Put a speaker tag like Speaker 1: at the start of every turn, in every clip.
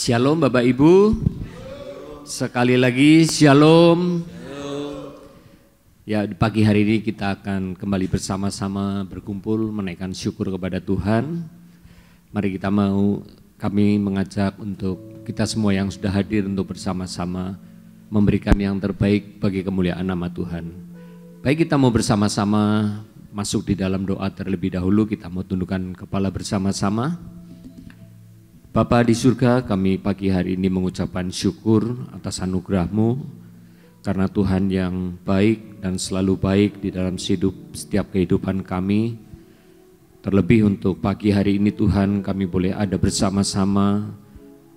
Speaker 1: Shalom Bapak Ibu. Sekali lagi Shalom. Ya, di pagi hari ini kita akan kembali bersama-sama berkumpul menaikkan syukur kepada Tuhan. Mari kami mengajak untuk kita semua yang sudah hadir untuk bersama-sama memberikan yang terbaik bagi kemuliaan nama Tuhan. Baik, kita mau bersama-sama masuk di dalam doa terlebih dahulu. Kita mau tundukkan kepala bersama-sama. Bapa di surga, kami pagi hari ini mengucapkan syukur atas anugerah-Mu, karena Tuhan yang baik dan selalu baik di dalam setiap kehidupan kami. Terlebih untuk pagi hari ini Tuhan, kami boleh ada bersama-sama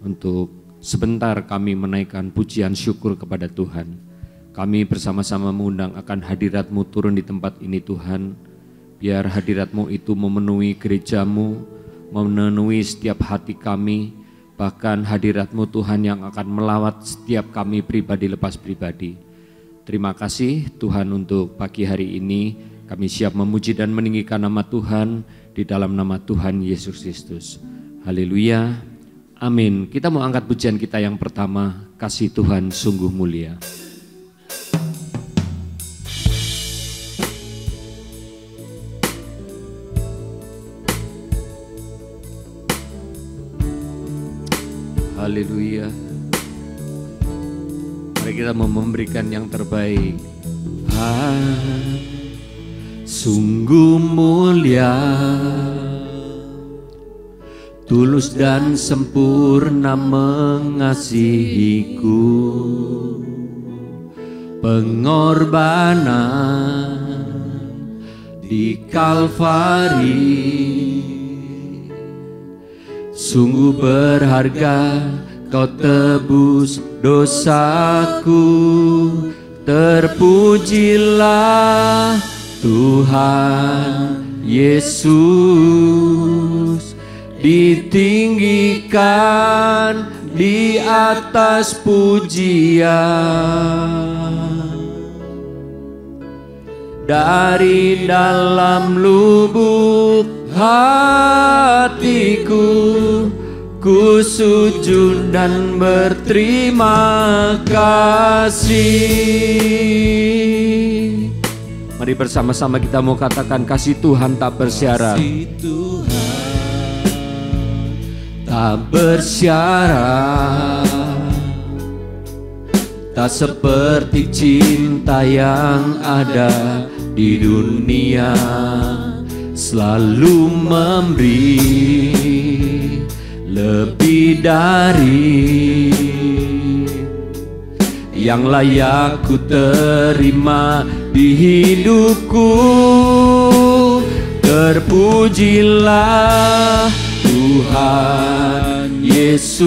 Speaker 1: untuk sebentar kami menaikkan pujian syukur kepada Tuhan. Kami bersama-sama mengundang akan hadirat-Mu turun di tempat ini Tuhan. Biar hadirat-Mu itu memenuhi gereja-Mu, memenuhi setiap hati kami, bahkan hadirat-Mu Tuhan yang akan melawat setiap kami pribadi lepas pribadi. Terima kasih Tuhan untuk pagi hari ini, kami siap memuji dan meninggikan nama Tuhan di dalam nama Tuhan Yesus Kristus. Haleluya, amin. Kita mau angkat pujian kita yang pertama, kasih Tuhan sungguh mulia. Haleluya. Mari kita mau memberikan yang terbaik. Sungguh mulia, tulus dan sempurna mengasihiku, pengorbanan di Kalvari sungguh berharga, Kau tebus dosaku. Terpujilah Tuhan Yesus, ditinggikan di atas pujian. Dari dalam lubuk hatiku, ku sujud dan berterima kasih. Mari bersama-sama kita mau katakan kasih Tuhan tak bersyarat. Kasih Tuhan tak bersyarat, tak seperti cinta yang ada di dunia, selalu memberi lebih dari yang layak ku terima di hidupku. Terpujilah Tuhan Yesus,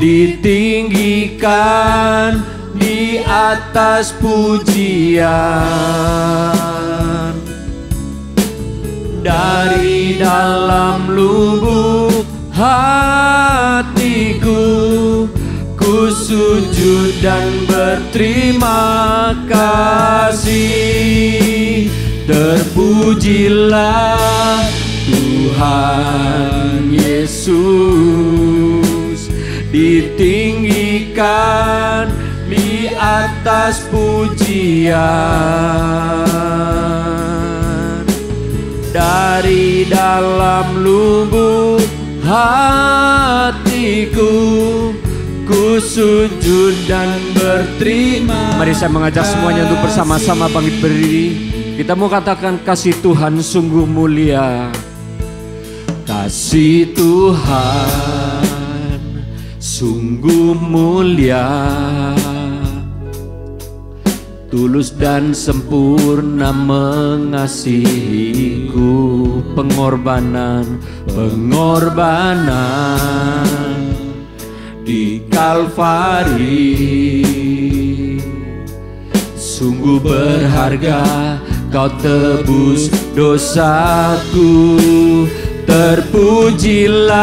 Speaker 1: ditinggikan di atas pujian. Dari dalam lubuk hatiku, ku sujud dan berterima kasih. Terpujilah Tuhan Yesus, ditinggikan di atas pujian. Dari dalam lubuk hatiku, ku sujud dan berterima. Mari saya mengajak semuanya untuk bersama-sama bangkit berdiri. Kita mau katakan kasih Tuhan sungguh mulia. Kasih Tuhan sungguh mulia, tulus dan sempurna mengasihiku, pengorbanan di Kalvari sungguh berharga, Kau tebus dosaku. Terpujilah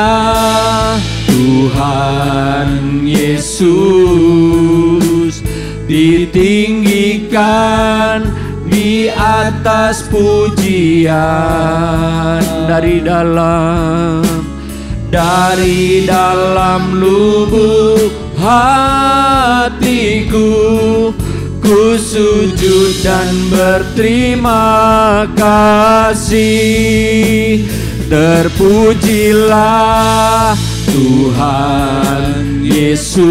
Speaker 1: Tuhan Yesus, ditinggikan di atas pujian. Dari dalam dari dalam lubuk hatiku, ku sujud dan berterima kasih. Terpujilah Tuhan Yesus,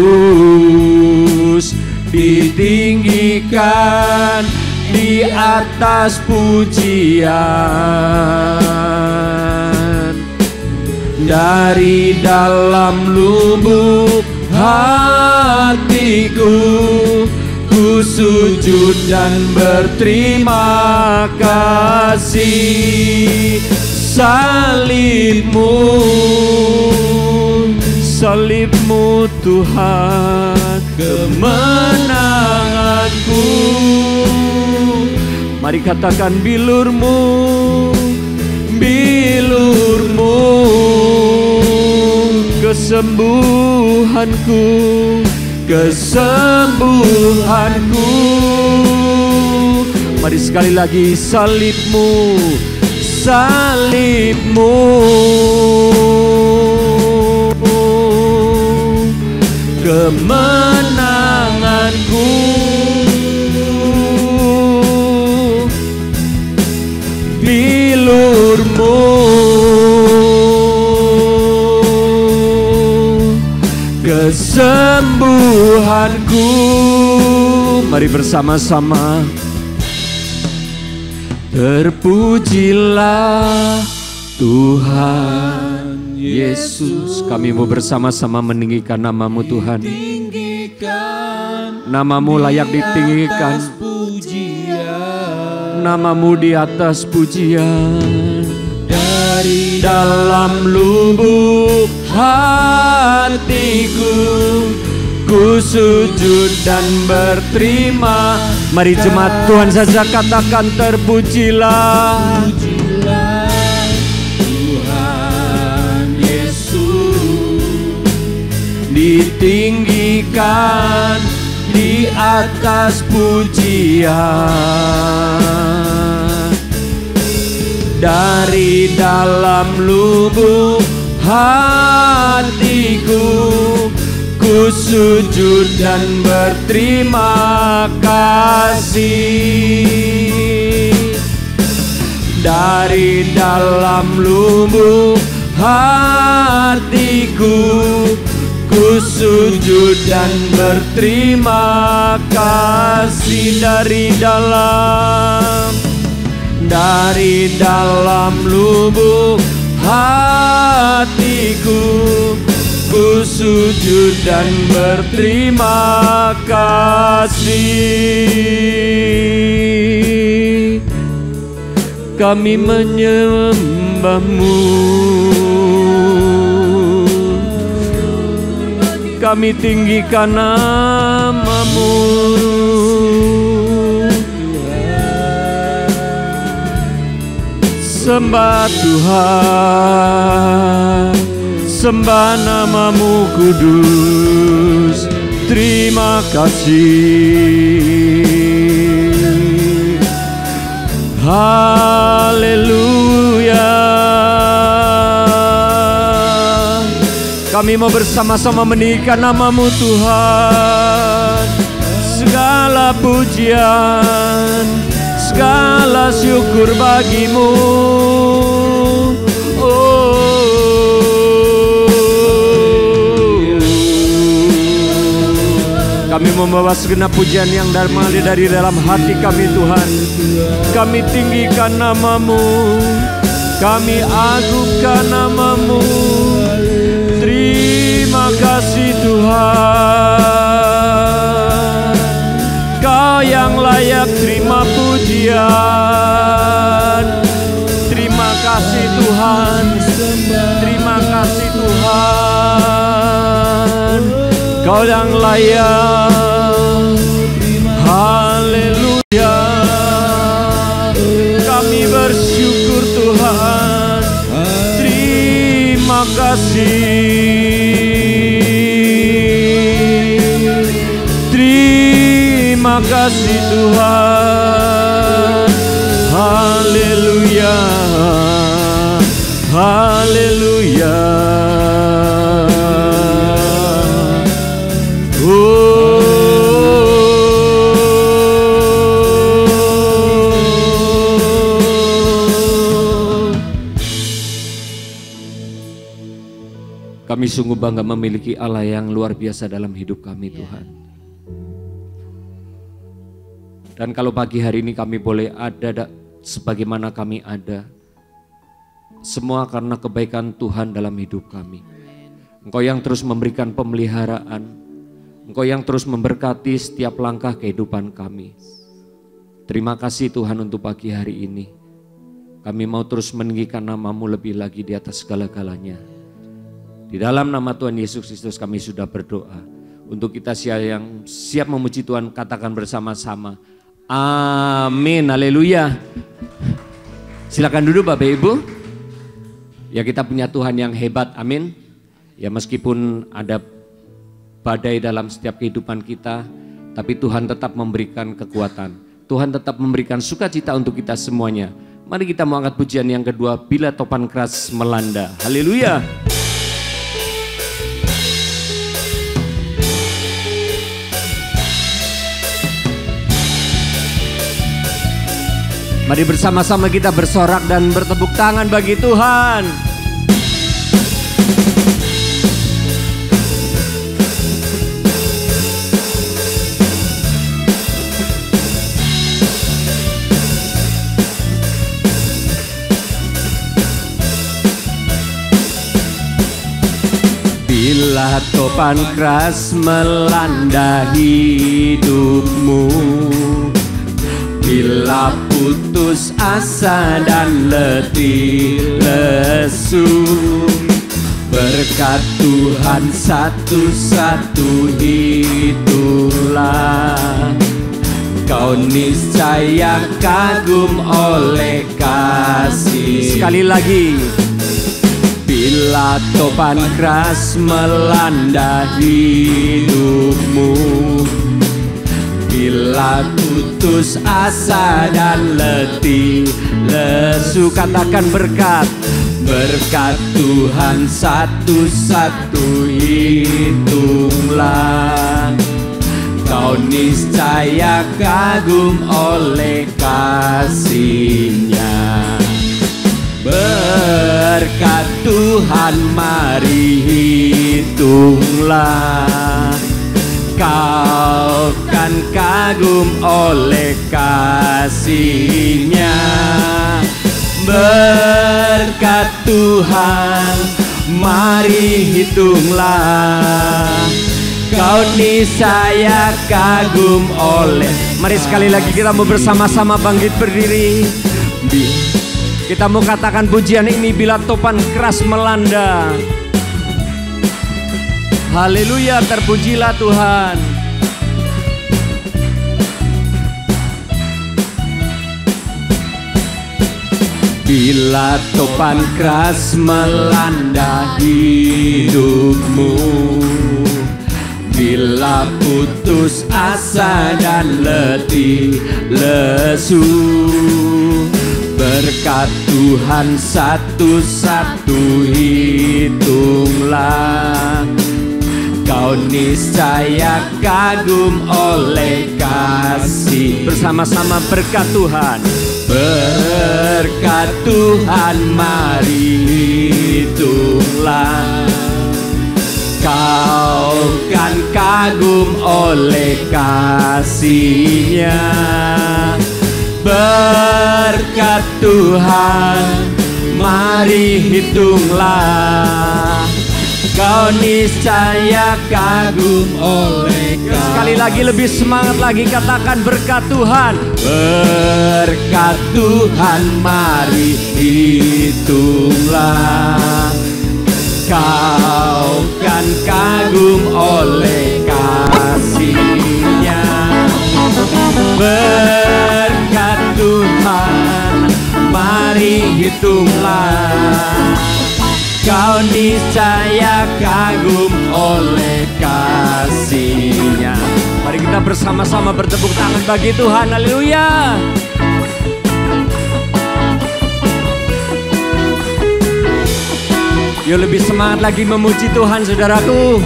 Speaker 1: ditinggikan di atas pujian. Dari dalam lubuk hatiku, ku sujud dan berterima kasih. Salibmu, salibmu Tuhan, kemenanganku. Mari katakan bilurmu, bilurmu, kesembuhanku, kesembuhanku. Mari sekali lagi, salibmu, salibmu, kemenanganku. Bilurmu, kesembuhanku. Mari bersama-sama. Terpujilah Tuhan Yesus. Kami mau bersama-sama meninggikan namamu Tuhan. Namamu layak ditinggikan, namamu di atas pujian. Dari dalam lubuk hatiku, ku sujud dan berterima. Mari jemaat Tuhan saja katakan terpujilah Tuhan Yesus, ditinggikan di atas pujian. Dari dalam lubuk hatiku, ku sujud dan berterima kasih. Dari dalam lubuk hatiku, ku sujud dan berterima kasih. Dari dalam lubuk hatiku, ku sujud dan berterima kasih. Kami menyembahmu, kami tinggikan namamu. Sembah Tuhan, sembah namamu kudus. Terima kasih. Haleluya. Kami mau bersama-sama meninggikan namamu Tuhan. Segala pujian, segala syukur bagimu. Kami membawa segenap pujian yang dari dalam hati kami Tuhan. Kami tinggikan namamu, kami agungkan namamu. Terima kasih Tuhan, Kau yang layak terima pujian. Terima kasih Tuhan, terima kasih Tuhan, Kau yang layak. Haleluya. Kami bersyukur Tuhan. Terima kasih. Terima kasih Tuhan. Haleluya. Haleluya. Kami sungguh bangga memiliki Allah yang luar biasa dalam hidup kami Tuhan. Dan kalau pagi hari ini kami boleh ada sebagaimana kami ada, semua karena kebaikan Tuhan dalam hidup kami. Engkau yang terus memberikan pemeliharaan, Engkau yang terus memberkati setiap langkah kehidupan kami. Terima kasih Tuhan untuk pagi hari ini. Kami mau terus meninggikan nama-Mu lebih lagi di atas segala-galanya. Di dalam nama Tuhan Yesus Kristus kami sudah berdoa. Untuk kita yang siap memuji Tuhan, katakan bersama-sama. Amin, haleluya. Silakan duduk Bapak Ibu. Ya, kita punya Tuhan yang hebat, amin. Ya, meskipun ada badai dalam setiap kehidupan kita, tapi Tuhan tetap memberikan kekuatan. Tuhan tetap memberikan sukacita untuk kita semuanya. Mari kita mau angkat pujian yang kedua, Bila Topan Keras Melanda. Haleluya. Mari bersama-sama kita bersorak dan bertepuk tangan bagi Tuhan. Bila topan keras melanda hidupmu, bila putus asa dan letih lesu, berkat Tuhan satu-satu hitunglah. Kau niscaya kagum oleh kasih. Sekali lagi. Bila topan keras melanda hidupmu, bila putus asa dan letih lesu, katakan berkat. Berkat Tuhan satu-satu hitunglah. Kau niscaya kagum oleh kasih-Nya. Berkat Tuhan mari hitunglah. Kau kan kagum oleh kasih-Nya. Berkat Tuhan mari hitunglah. Kau niscaya kagum oleh. Mari sekali lagi kita mau bersama-sama bangkit berdiri. Kita mau katakan pujian ini, bila topan keras melanda. Haleluya, terpujilah Tuhan. Bila topan keras melanda hidupmu, bila putus asa dan letih lesu, berkat Tuhan satu-satu hitunglah. Kau niscaya kagum oleh kasih. Bersama-sama berkat Tuhan. Berkat Tuhan mari hitunglah. Kau kan kagum oleh kasih-Nya. Berkat Tuhan mari hitunglah. Kau niscaya kagum oleh kasih. Sekali lagi lebih semangat lagi, katakan berkat Tuhan. Berkat Tuhan mari hitunglah. Kau kan kagum oleh kasih-Nya. Berkat Tuhan mari hitunglah. Kau niscaya kagum oleh kasih-Nya. Mari kita bersama-sama bertepuk tangan bagi Tuhan. Haleluya. Yuk lebih semangat lagi memuji Tuhan, saudaraku.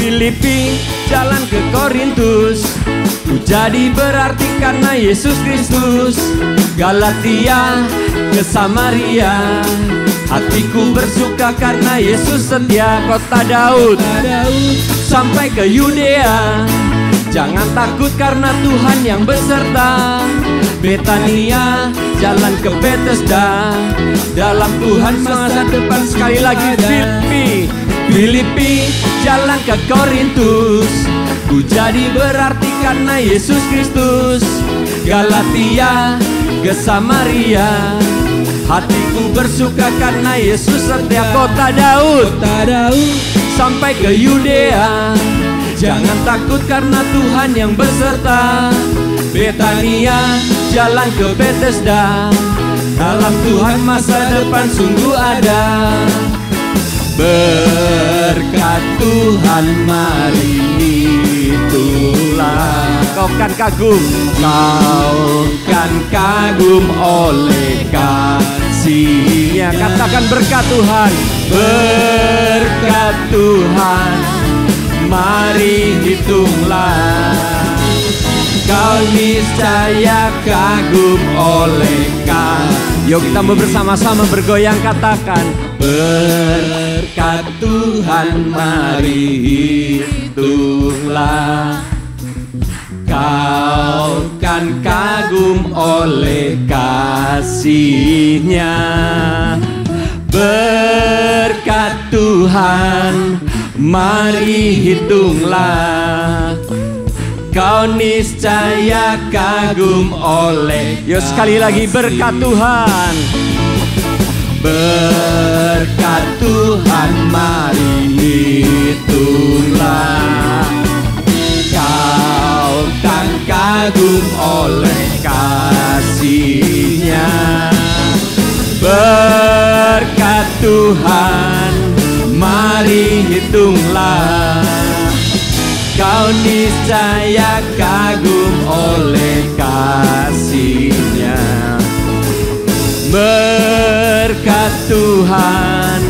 Speaker 1: Filipi jalan ke Korintus, ku jadi berarti karena Yesus Kristus. Galatia ke Samaria. Hatiku bersuka karena Yesus setia. Kota Daud sampai ke Yudea. Jangan takut karena Tuhan yang beserta. Betania jalan ke Bethesda. Dalam Tuhan masa depan. Sekali lagi Filipi jalan ke Korintus. Ku jadi berarti karena Yesus Kristus. Galatia ke Samaria. Hatiku bersuka karena Yesus setia. Kota Daud sampai ke Yudea. Jangan takut karena Tuhan yang beserta. Betania jalan ke Bethesda. Dalam Tuhan masa depan sungguh ada. Berkat Tuhan mari itulah. Kau kan kagum, kau kan kagum oleh kasih-Nya. Katakan berkat Tuhan, berkat Tuhan mari hitunglah. Kau niscaya kagum oleh kasih. Yuk kita bersama-sama bergoyang, katakan berkat Tuhan mari hitunglah. Kau kan kagum oleh kasih-Nya. Berkat Tuhan mari hitunglah. Kau niscaya kagum oleh. Yo sekali lagi berkat Tuhan. Berkat Tuhan mari hitunglah. Kau kan kagum oleh kasih-Nya. Berkat Tuhan mari hitunglah. Kau niscaya kagum oleh kasih-Nya. Berkat Tuhan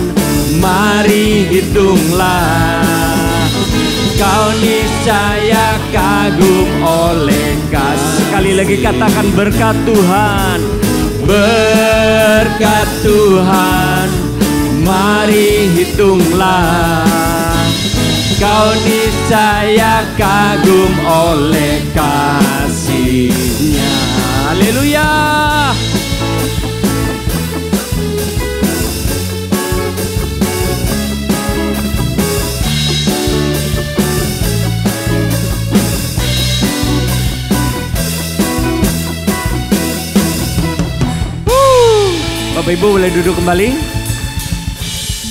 Speaker 1: mari hitunglah. Kau niscaya kagum oleh kasih. Sekali lagi katakan berkat Tuhan. Berkat Tuhan mari hitunglah. Kau niscaya kagum oleh kasih-Nya. Haleluya. Bapak Ibu boleh duduk kembali.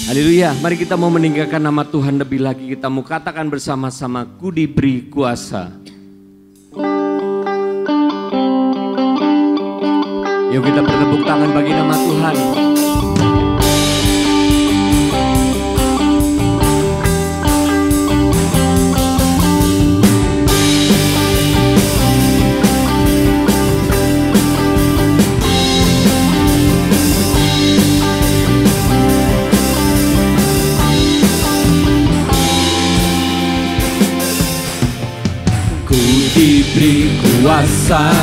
Speaker 1: Haleluya, mari kita mau meninggikan nama Tuhan lebih lagi. Kita mau katakan bersama-sama, ku diberi kuasa. Yuk kita bertepuk tangan bagi nama Tuhan. Diberi kuasa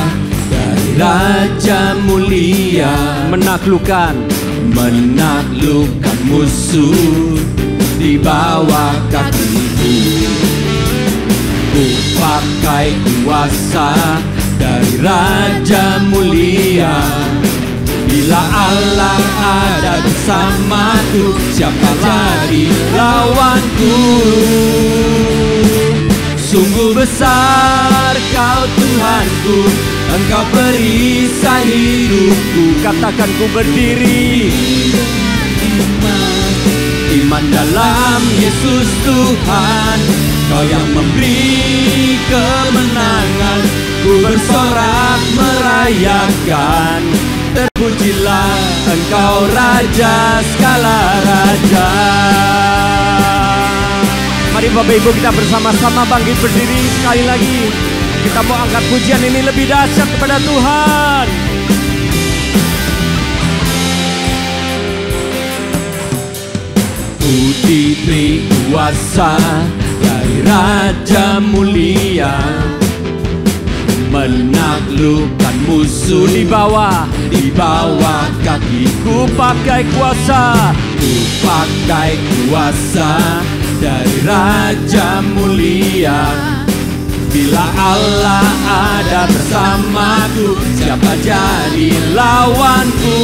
Speaker 1: dari Raja Mulia, menaklukkan musuh di bawah kakiku. Ku pakai kuasa dari Raja Mulia. Bila Allah ada bersamaku, siapa lagi lawanku? Sungguh besar Kau Tuhanku, Engkau perisai hidupku. Katakan ku berdiri iman dalam Yesus Tuhan. Kau yang memberi kemenangan, ku bersorak merayakan. Terpujilah Engkau Raja segala raja. Mari Bapak Ibu kita bersama-sama bangkit berdiri sekali lagi. Kita mau angkat pujian ini lebih dahsyat kepada Tuhan. Ku diberi kuasa dari Raja Mulia. menaklukkan musuh. Di bawah kakiku pakai kuasa, ku pakai kuasa dari Raja mulia. Bila Allah ada bersamaku, siapa jadi lawanku?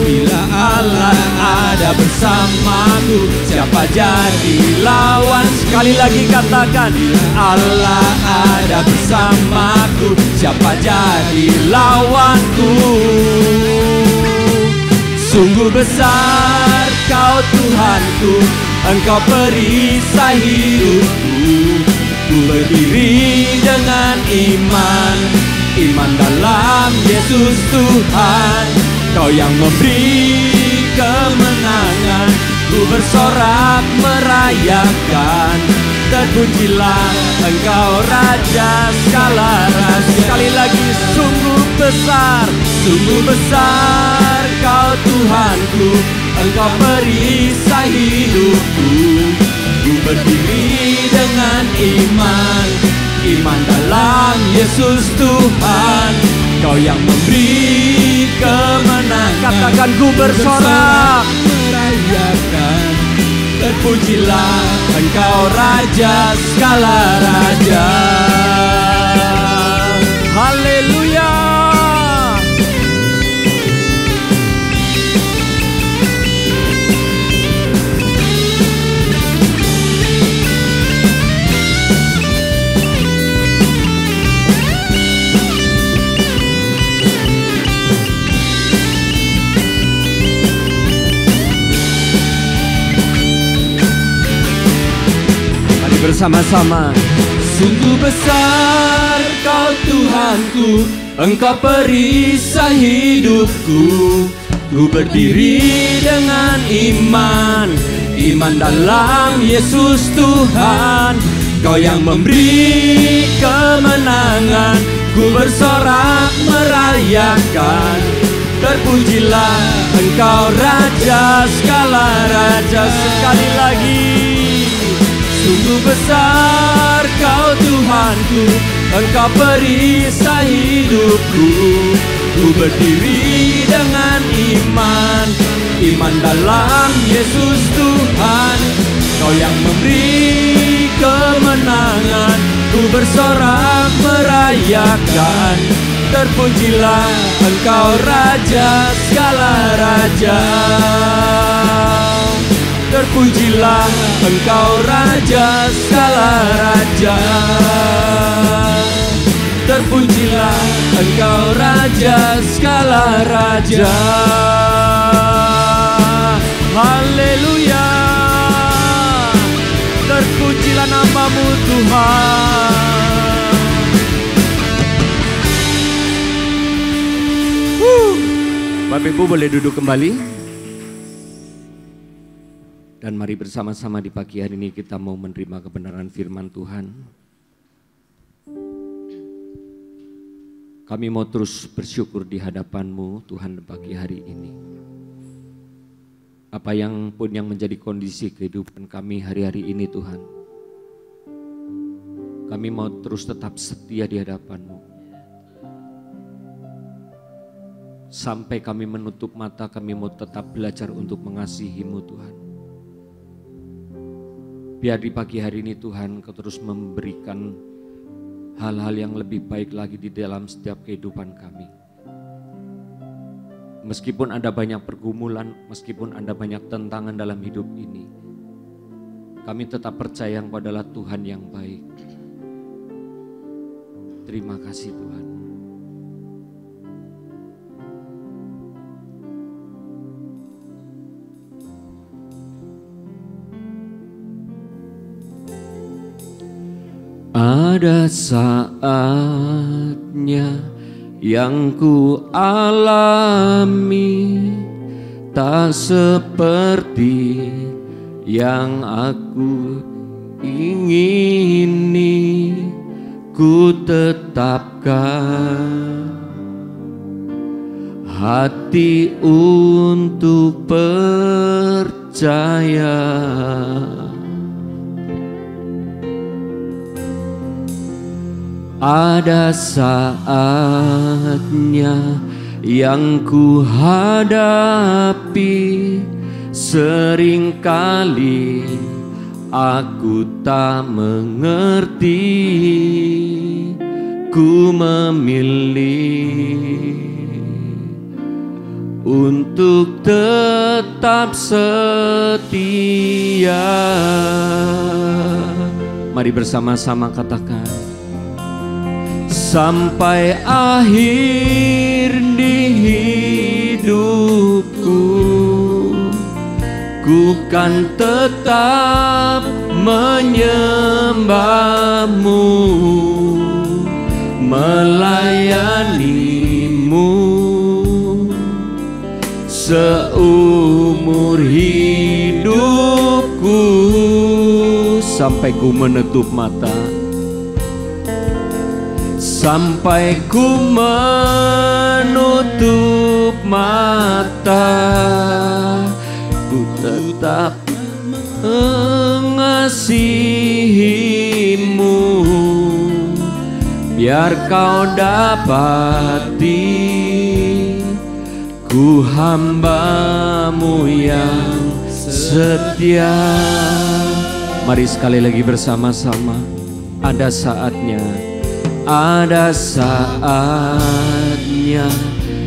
Speaker 1: Bila Allah ada bersamaku, siapa jadi lawan? Sekali lagi katakan, bila Allah ada bersamaku, siapa jadi lawanku? Sungguh besar Kau Tuhanku, Engkau perisai hidupku. Ku berdiri dengan iman, iman dalam Yesus Tuhan. Kau yang memberi kemenangan, ku bersorak merayakan. Terpujilah Engkau Raja segala raja. Sekali lagi, sungguh besar Kau Tuhanku, Engkau perisai hidupku. Ku berdiri dengan iman, iman dalam Yesus Tuhan. Kau yang memberi kemenangan. Katakan, ku bersorak merayakan. Terpujilah Engkau Raja segala raja. Haleluya. Bersama-sama. Sungguh besar Kau Tuhanku, Engkau perisai hidupku. Ku berdiri dengan iman, iman dalam Yesus Tuhan. Kau yang memberi kemenangan, ku bersorak merayakan. Terpujilah Engkau Raja segala raja. Sekali lagi, sungguh besar Kau Tuhanku, Engkau perisai hidupku. Ku berdiri dengan iman, iman dalam Yesus Tuhan. Kau yang memberi kemenangan, ku bersorak merayakan. Terpujilah Engkau Raja segala raja. Terpujilah Engkau Raja segala raja. Terpujilah Engkau Raja segala raja. Haleluya. Terpujilah nama-Mu Tuhan. Bapak Ibu boleh duduk kembali. Dan mari bersama-sama di pagi hari ini kita mau menerima kebenaran firman Tuhan. Kami mau terus bersyukur di hadapan-Mu Tuhan pagi hari ini. Apa yang pun yang menjadi kondisi kehidupan kami hari-hari ini Tuhan. Kami mau terus tetap setia di hadapan-Mu. Sampai kami menutup mata, kami mau tetap belajar untuk mengasihi-Mu Tuhan. Biar di pagi hari ini Tuhan Kau terus memberikan hal-hal yang lebih baik lagi di dalam setiap kehidupan kami. Meskipun ada banyak pergumulan, meskipun ada banyak tentangan dalam hidup ini, kami tetap percaya Engkau adalah Tuhan yang baik. Terima kasih Tuhan. Ada saatnya yang ku alami tak seperti yang aku ingini. Ku tetapkan hati untuk percaya. Ada saatnya yang ku hadapi, seringkali aku tak mengerti. Ku memilih untuk tetap setia. Mari bersama-sama katakan, sampai akhir di hidupku, ku kan tetap menyembahmu, melayanimu seumur hidupku, sampai ku menutup mata. Sampai ku menutup mata, ku tetap mengasihimu, biar kau dapati ku hambamu yang setia. Mari sekali lagi bersama-sama. Ada saatnya, ada saatnya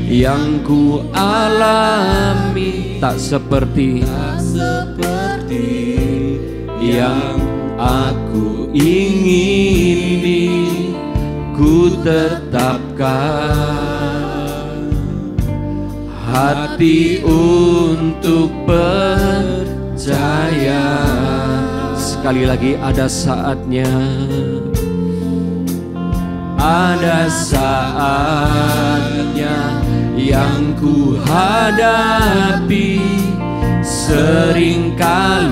Speaker 1: yang ku alami, tak seperti yang aku ingini. Ku tetapkan hati untuk percaya. Sekali lagi, ada saatnya, ada saatnya yang ku hadapi, seringkali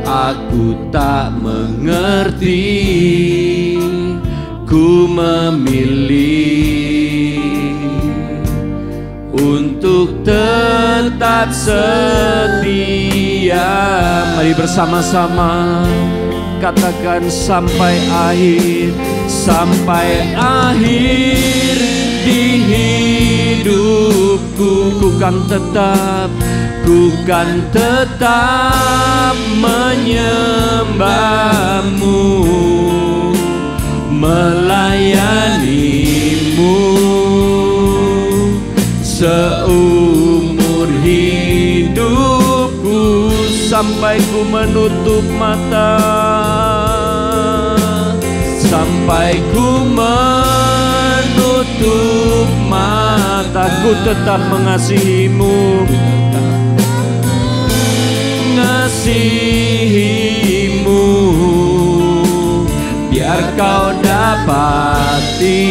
Speaker 1: aku tak mengerti. Ku memilih untuk tetap setia. Mari bersama-sama katakan, sampai akhir, sampai akhir di hidupku, ku kan tetap menyembahmu, melayanimu seumur hidupku, sampai ku menutup mata, sampai ku menutup mata. Ku tetap mengasihimu, mengasihimu, biar kau dapati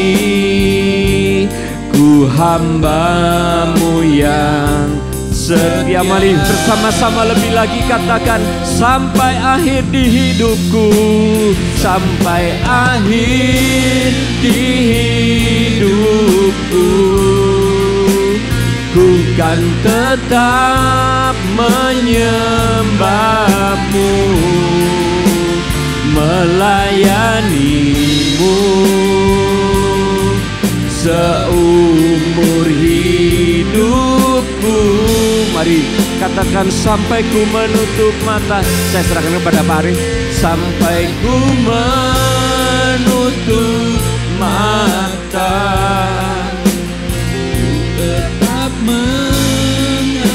Speaker 1: ku hambamu yang setia. Mari bersama-sama lebih lagi katakan, sampai akhir di hidupku, sampai akhir di hidupku, ku kan tetap menyembahmu, melayanimu seumur hidupku. Mari katakan, sampai ku menutup mata. Saya serahkan kepada Pak Arif. Sampai ku menutup mata, ku tetap mengasihimu,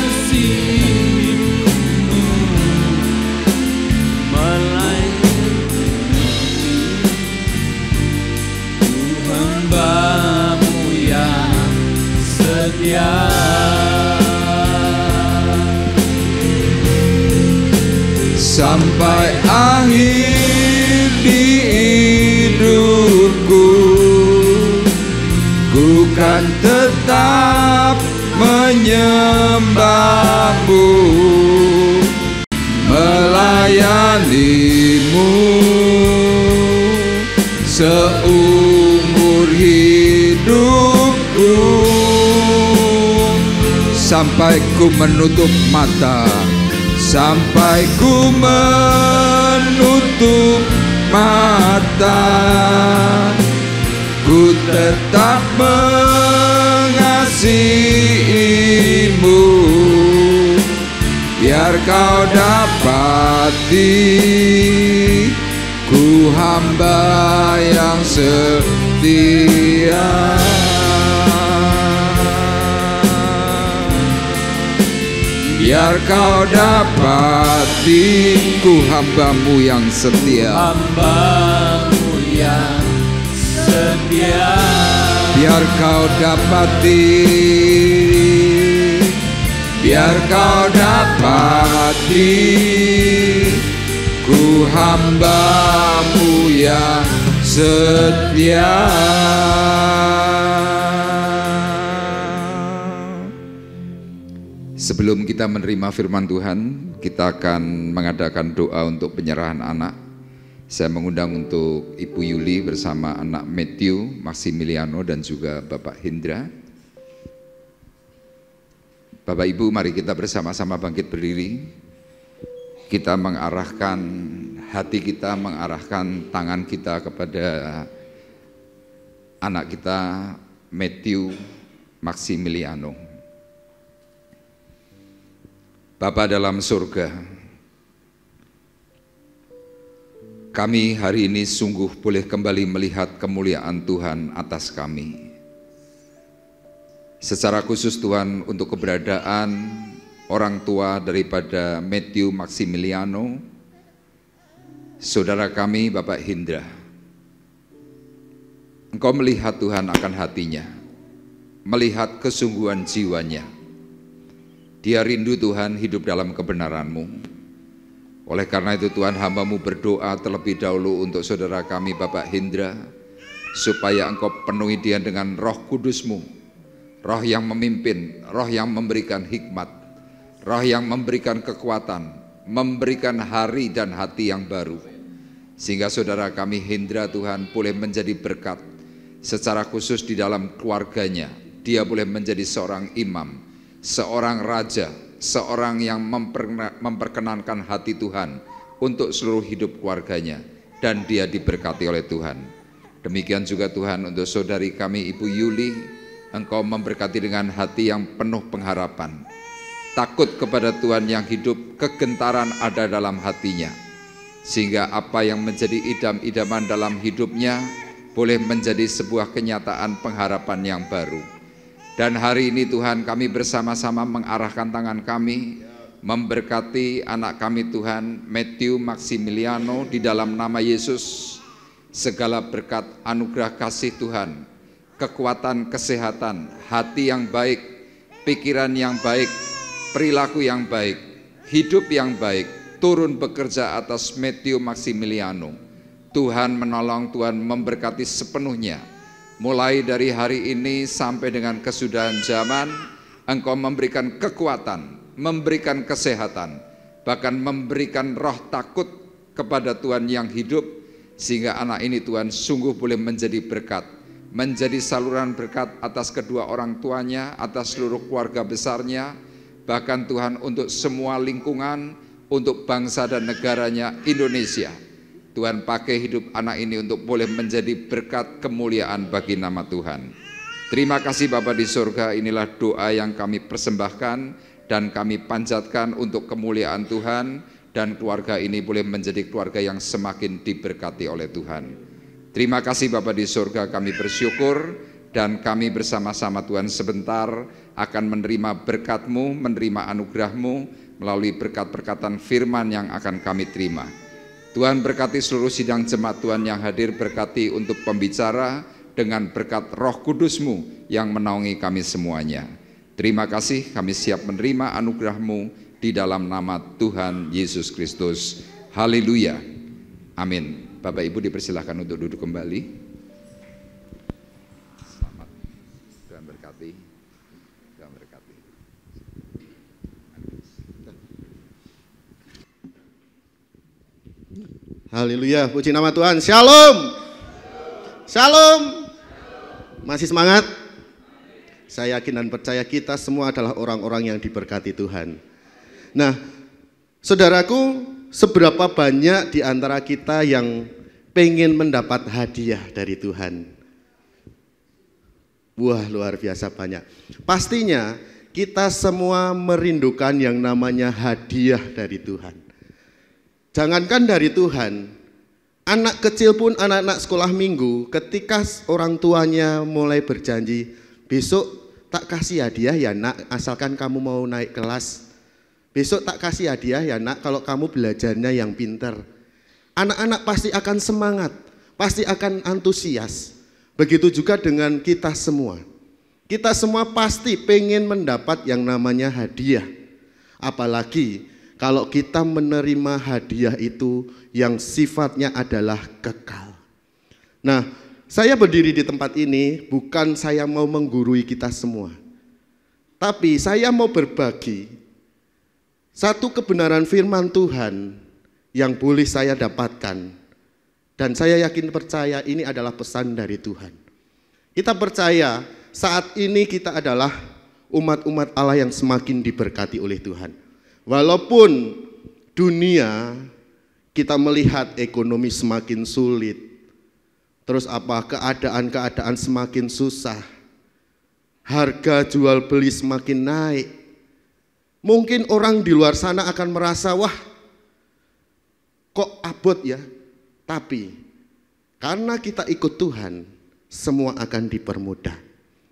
Speaker 1: melayanimu, hambamu yang setia.
Speaker 2: Sampai akhir di hidupku, ku kan tetap menyembahmu, melayanimu seumur hidupku, sampai ku menutup mata, sampai ku menutup mata, ku tetap mengasihimu, biar kau dapati ku hamba yang setia. Biar kau dapati ku hambamu yang setia,
Speaker 1: Hambamu yang setia.
Speaker 2: biar kau dapati, biar kau dapati ku hambamu yang setia. Sebelum kita menerima firman Tuhan, kita akan mengadakan doa untuk penyerahan anak. Saya mengundang untuk Ibu Yuli bersama anak Matthew, Maximiliano dan juga Bapak Hendra. Bapak Ibu, mari kita bersama-sama bangkit berdiri. Kita mengarahkan hati kita, mengarahkan tangan kita kepada anak kita Matthew Maximiliano. Bapa dalam surga, kami hari ini sungguh boleh kembali melihat kemuliaan Tuhan atas kami. Secara khusus Tuhan, untuk keberadaan orang tua daripada Matthew Maximiliano, saudara kami Bapak Hendra. Engkau melihat Tuhan akan hatinya, melihat kesungguhan jiwanya. Dia rindu Tuhan hidup dalam kebenaran-Mu. Oleh karena itu Tuhan, hamba-Mu berdoa terlebih dahulu untuk saudara kami Bapak Hendra, supaya Engkau penuhi dia dengan Roh Kudus-Mu, Roh yang memimpin, Roh yang memberikan hikmat, Roh yang memberikan kekuatan, memberikan hari dan hati yang baru, sehingga saudara kami Hendra Tuhan boleh menjadi berkat secara khusus di dalam keluarganya. Dia boleh menjadi seorang imam, seorang raja, seorang yang memperkenankan hati Tuhan untuk seluruh hidup keluarganya, dan dia diberkati oleh Tuhan. Demikian juga Tuhan untuk saudari kami Ibu Yuli, Engkau memberkati dengan hati yang penuh pengharapan, takut kepada Tuhan yang hidup, kegentaran ada dalam hatinya, sehingga apa yang menjadi idam-idaman dalam hidupnya boleh menjadi sebuah kenyataan pengharapan yang baru. Dan hari ini Tuhan, kami bersama-sama mengarahkan tangan kami, memberkati anak kami Tuhan, Matthew Maximiliano, di dalam nama Yesus. Segala berkat anugerah kasih Tuhan, kekuatan kesehatan, hati yang baik, pikiran yang baik, perilaku yang baik, hidup yang baik, turun bekerja atas Matthew Maximiliano. Tuhan menolong, Tuhan memberkati sepenuhnya. Mulai dari hari ini sampai dengan kesudahan zaman, Engkau memberikan kekuatan, memberikan kesehatan, bahkan memberikan roh takut kepada Tuhan yang hidup, sehingga anak ini Tuhan sungguh boleh menjadi berkat, menjadi saluran berkat atas kedua orang tuanya, atas seluruh keluarga besarnya, bahkan Tuhan untuk semua lingkungan, untuk bangsa dan negaranya Indonesia. Tuhan pakai hidup anak ini untuk boleh menjadi berkat kemuliaan bagi nama Tuhan. Terima kasih Bapa di surga, inilah doa yang kami persembahkan dan kami panjatkan untuk kemuliaan Tuhan, dan keluarga ini boleh menjadi keluarga yang semakin diberkati oleh Tuhan. Terima kasih Bapa di surga, kami bersyukur, dan kami bersama-sama Tuhan sebentar akan menerima berkat-Mu, menerima anugerah-Mu melalui berkat-berkatan firman yang akan kami terima. Tuhan berkati seluruh sidang jemaat Tuhan yang hadir, berkati untuk pembicara dengan berkat Roh Kudus-Mu yang menaungi kami semuanya. Terima kasih, kami siap menerima anugerah-Mu di dalam nama Tuhan Yesus Kristus. Haleluya. Amin. Bapak Ibu dipersilahkan untuk duduk kembali. Selamat. Tuhan berkati. Tuhan berkati.
Speaker 3: Haleluya, puji nama Tuhan. Shalom. Shalom. Masih semangat? Saya yakin dan percaya kita semua adalah orang-orang yang diberkati Tuhan. Nah, saudaraku, seberapa banyak di antara kita yang pengen mendapat hadiah dari Tuhan. Wah, luar biasa banyak. Pastinya kita semua merindukan yang namanya hadiah dari Tuhan. Jangankan dari Tuhan, anak kecil pun, anak-anak sekolah minggu, ketika orang tuanya mulai berjanji, besok tak kasih hadiah ya nak, asalkan kamu mau naik kelas. Besok tak kasih hadiah ya nak, kalau kamu belajarnya yang pintar. Anak-anak pasti akan semangat, pasti akan antusias. Begitu juga dengan kita semua. Kita semua pasti pengen mendapat yang namanya hadiah. Apalagi kalau kita menerima hadiah itu yang sifatnya adalah kekal. Nah, saya berdiri di tempat ini bukan saya mau menggurui kita semua. Tapi saya mau berbagi satu kebenaran firman Tuhan yang boleh saya dapatkan. Dan saya yakin percaya ini adalah pesan dari Tuhan. Kita percaya saat ini kita adalah umat-umat Allah yang semakin diberkati oleh Tuhan. Walaupun dunia kita melihat ekonomi semakin sulit, terus keadaan-keadaan semakin susah, harga jual beli semakin naik. Mungkin orang di luar sana akan merasa, wah kok abot ya. Tapi karena kita ikut Tuhan, semua akan dipermudah.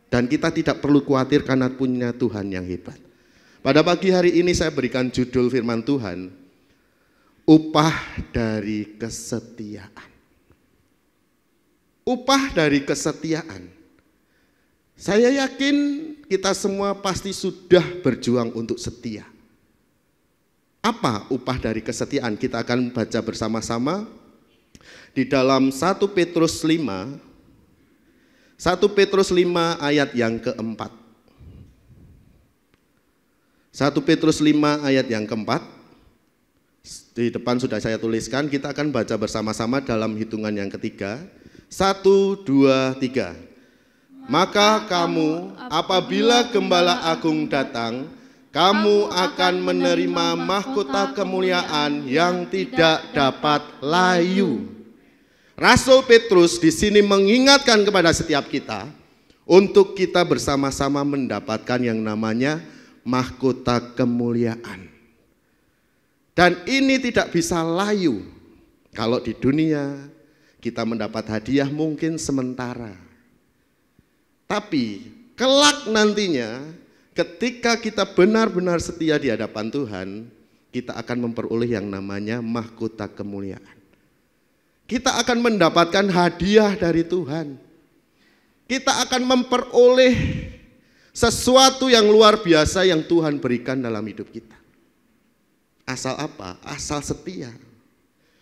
Speaker 3: Dan kita tidak perlu khawatir karena punya Tuhan yang hebat. Pada pagi hari ini saya berikan judul firman Tuhan, upah dari kesetiaan. Upah dari kesetiaan. Saya yakin kita semua pasti sudah berjuang untuk setia. Apa upah dari kesetiaan? Kita akan baca bersama-sama di dalam 1 Petrus 5 ayat yang keempat. 1 Petrus 5 ayat yang keempat. Di depan sudah saya tuliskan, kita akan baca bersama-sama dalam hitungan yang ketiga. 1, 2, 3. Maka kamu apabila Gembala Agung datang, kamu akan menerima mahkota kemuliaan yang tidak dapat layu. Rasul Petrus di sini mengingatkan kepada setiap kita untuk kita bersama-sama mendapatkan yang namanya mahkota kemuliaan. Dan ini tidak bisa layu. Kalau di dunia kita mendapat hadiah mungkin sementara. Tapi kelak nantinya ketika kita benar-benar setia di hadapan Tuhan, kita akan memperoleh yang namanya mahkota kemuliaan. Kita akan mendapatkan hadiah dari Tuhan. Kita akan memperoleh sesuatu yang luar biasa yang Tuhan berikan dalam hidup kita. Asal apa? Asal setia.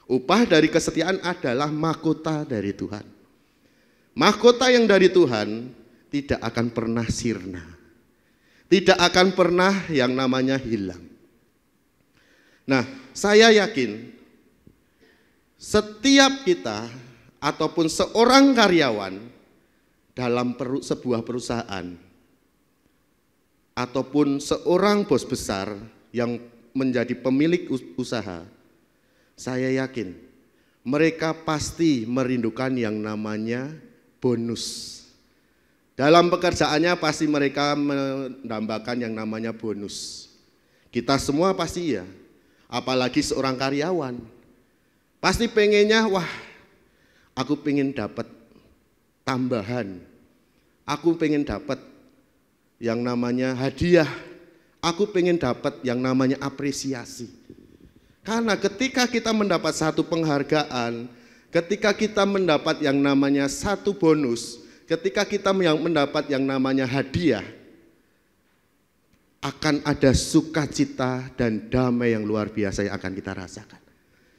Speaker 3: Upah dari kesetiaan adalah mahkota dari Tuhan. Mahkota yang dari Tuhan tidak akan pernah sirna. Tidak akan pernah yang namanya hilang. Nah, saya yakin setiap kita ataupun seorang karyawan dalam sebuah perusahaan ataupun seorang bos besar yang menjadi pemilik usaha, saya yakin mereka pasti merindukan yang namanya bonus. Dalam pekerjaannya pasti mereka mendambakan yang namanya bonus. Kita semua pasti ya, apalagi seorang karyawan. Pasti pengennya, wah aku pengen dapat tambahan. Aku pengen dapat yang namanya hadiah. Aku pengen dapat yang namanya apresiasi. Karena ketika kita mendapat satu penghargaan, ketika kita mendapat yang namanya satu bonus, ketika kita mendapat yang namanya hadiah, akan ada sukacita dan damai yang luar biasa yang akan kita rasakan.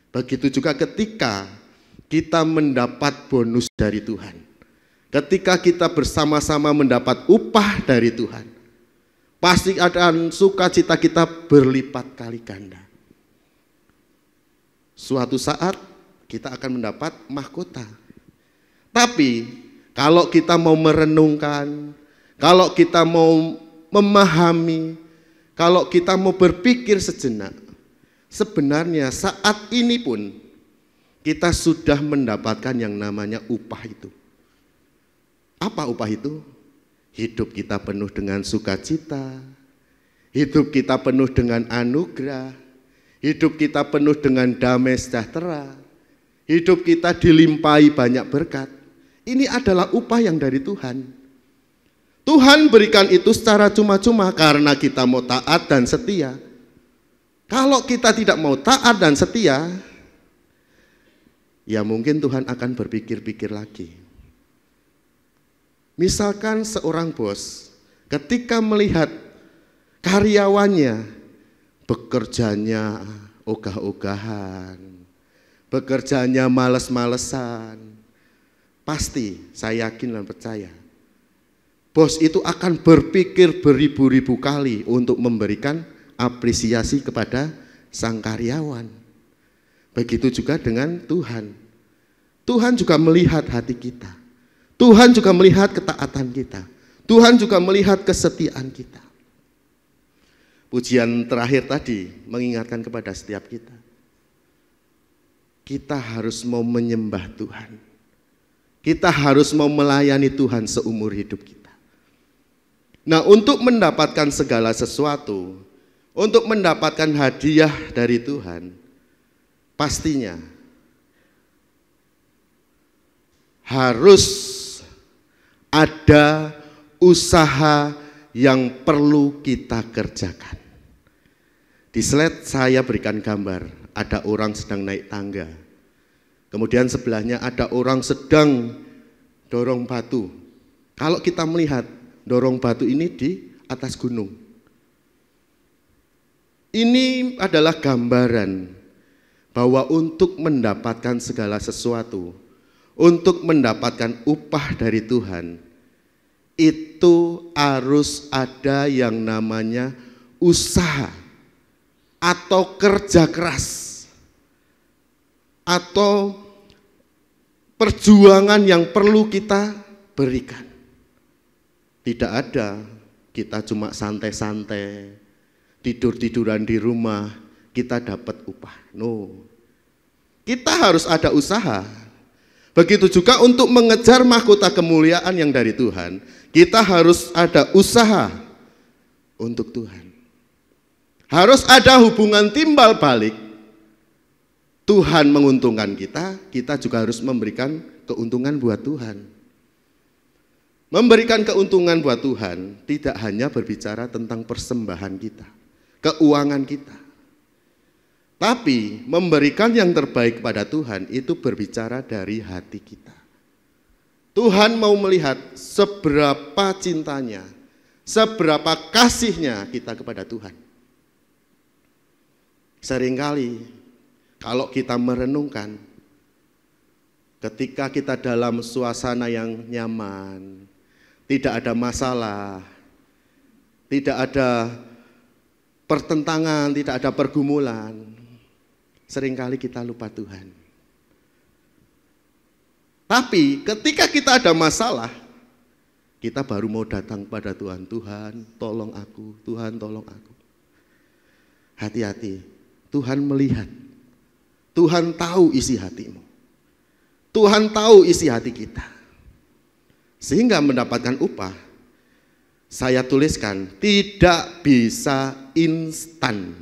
Speaker 3: Begitu juga ketika kita mendapat bonus dari Tuhan. Ketika kita bersama-sama mendapat upah dari Tuhan, pasti akan sukacita kita berlipat kali ganda. Suatu saat kita akan mendapat mahkota. Tapi kalau kita mau merenungkan, kalau kita mau memahami, kalau kita mau berpikir sejenak, sebenarnya saat ini pun kita sudah mendapatkan yang namanya upah itu. Apa upah itu? Hidup kita penuh dengan sukacita, hidup kita penuh dengan anugerah, hidup kita penuh dengan damai sejahtera, hidup kita dilimpahi banyak berkat. Ini adalah upah yang dari Tuhan. Tuhan berikan itu secara cuma-cuma karena kita mau taat dan setia. Kalau kita tidak mau taat dan setia, ya mungkin Tuhan akan berpikir-pikir lagi. Misalkan seorang bos ketika melihat karyawannya bekerjanya ogah-ogahan, bekerjanya males-malesan, pasti saya yakin dan percaya bos itu akan berpikir beribu-ribu kali untuk memberikan apresiasi kepada sang karyawan. Begitu juga dengan Tuhan. Tuhan juga melihat hati kita. Tuhan juga melihat ketaatan kita. Tuhan juga melihat kesetiaan kita. Pujian terakhir tadi mengingatkan kepada setiap kita. Kita harus mau menyembah Tuhan. Kita harus mau melayani Tuhan seumur hidup kita. Nah, untuk mendapatkan segala sesuatu, untuk mendapatkan hadiah dari Tuhan, pastinya harus ada usaha yang perlu kita kerjakan. Di slide saya berikan gambar, ada orang sedang naik tangga. Kemudian sebelahnya ada orang sedang dorong batu. Kalau kita melihat dorong batu ini di atas gunung. Ini adalah gambaran bahwa untuk mendapatkan segala sesuatu, untuk mendapatkan upah dari Tuhan, itu harus ada yang namanya usaha atau kerja keras atau perjuangan yang perlu kita berikan. Tidak ada kita cuma santai-santai, tidur-tiduran di rumah, kita dapat upah. No. Kita harus ada usaha. Begitu juga untuk mengejar mahkota kemuliaan yang dari Tuhan, kita harus ada usaha untuk Tuhan. Harus ada hubungan timbal balik. Tuhan menguntungkan kita, kita juga harus memberikan keuntungan buat Tuhan. Memberikan keuntungan buat Tuhan tidak hanya berbicara tentang persembahan kita, keuangan kita. Tapi memberikan yang terbaik kepada Tuhan itu berbicara dari hati kita. Tuhan mau melihat seberapa cintanya, seberapa kasihnya kita kepada Tuhan. Seringkali kalau kita merenungkan, ketika kita dalam suasana yang nyaman, tidak ada masalah, tidak ada pertentangan, tidak ada pergumulan, seringkali kita lupa Tuhan. Tapi ketika kita ada masalah, kita baru mau datang pada Tuhan. Tuhan tolong aku, Tuhan tolong aku. Hati-hati, Tuhan melihat, Tuhan tahu isi hatimu, Tuhan tahu isi hati kita. Sehingga mendapatkan upah, saya tuliskan tidak bisa instan.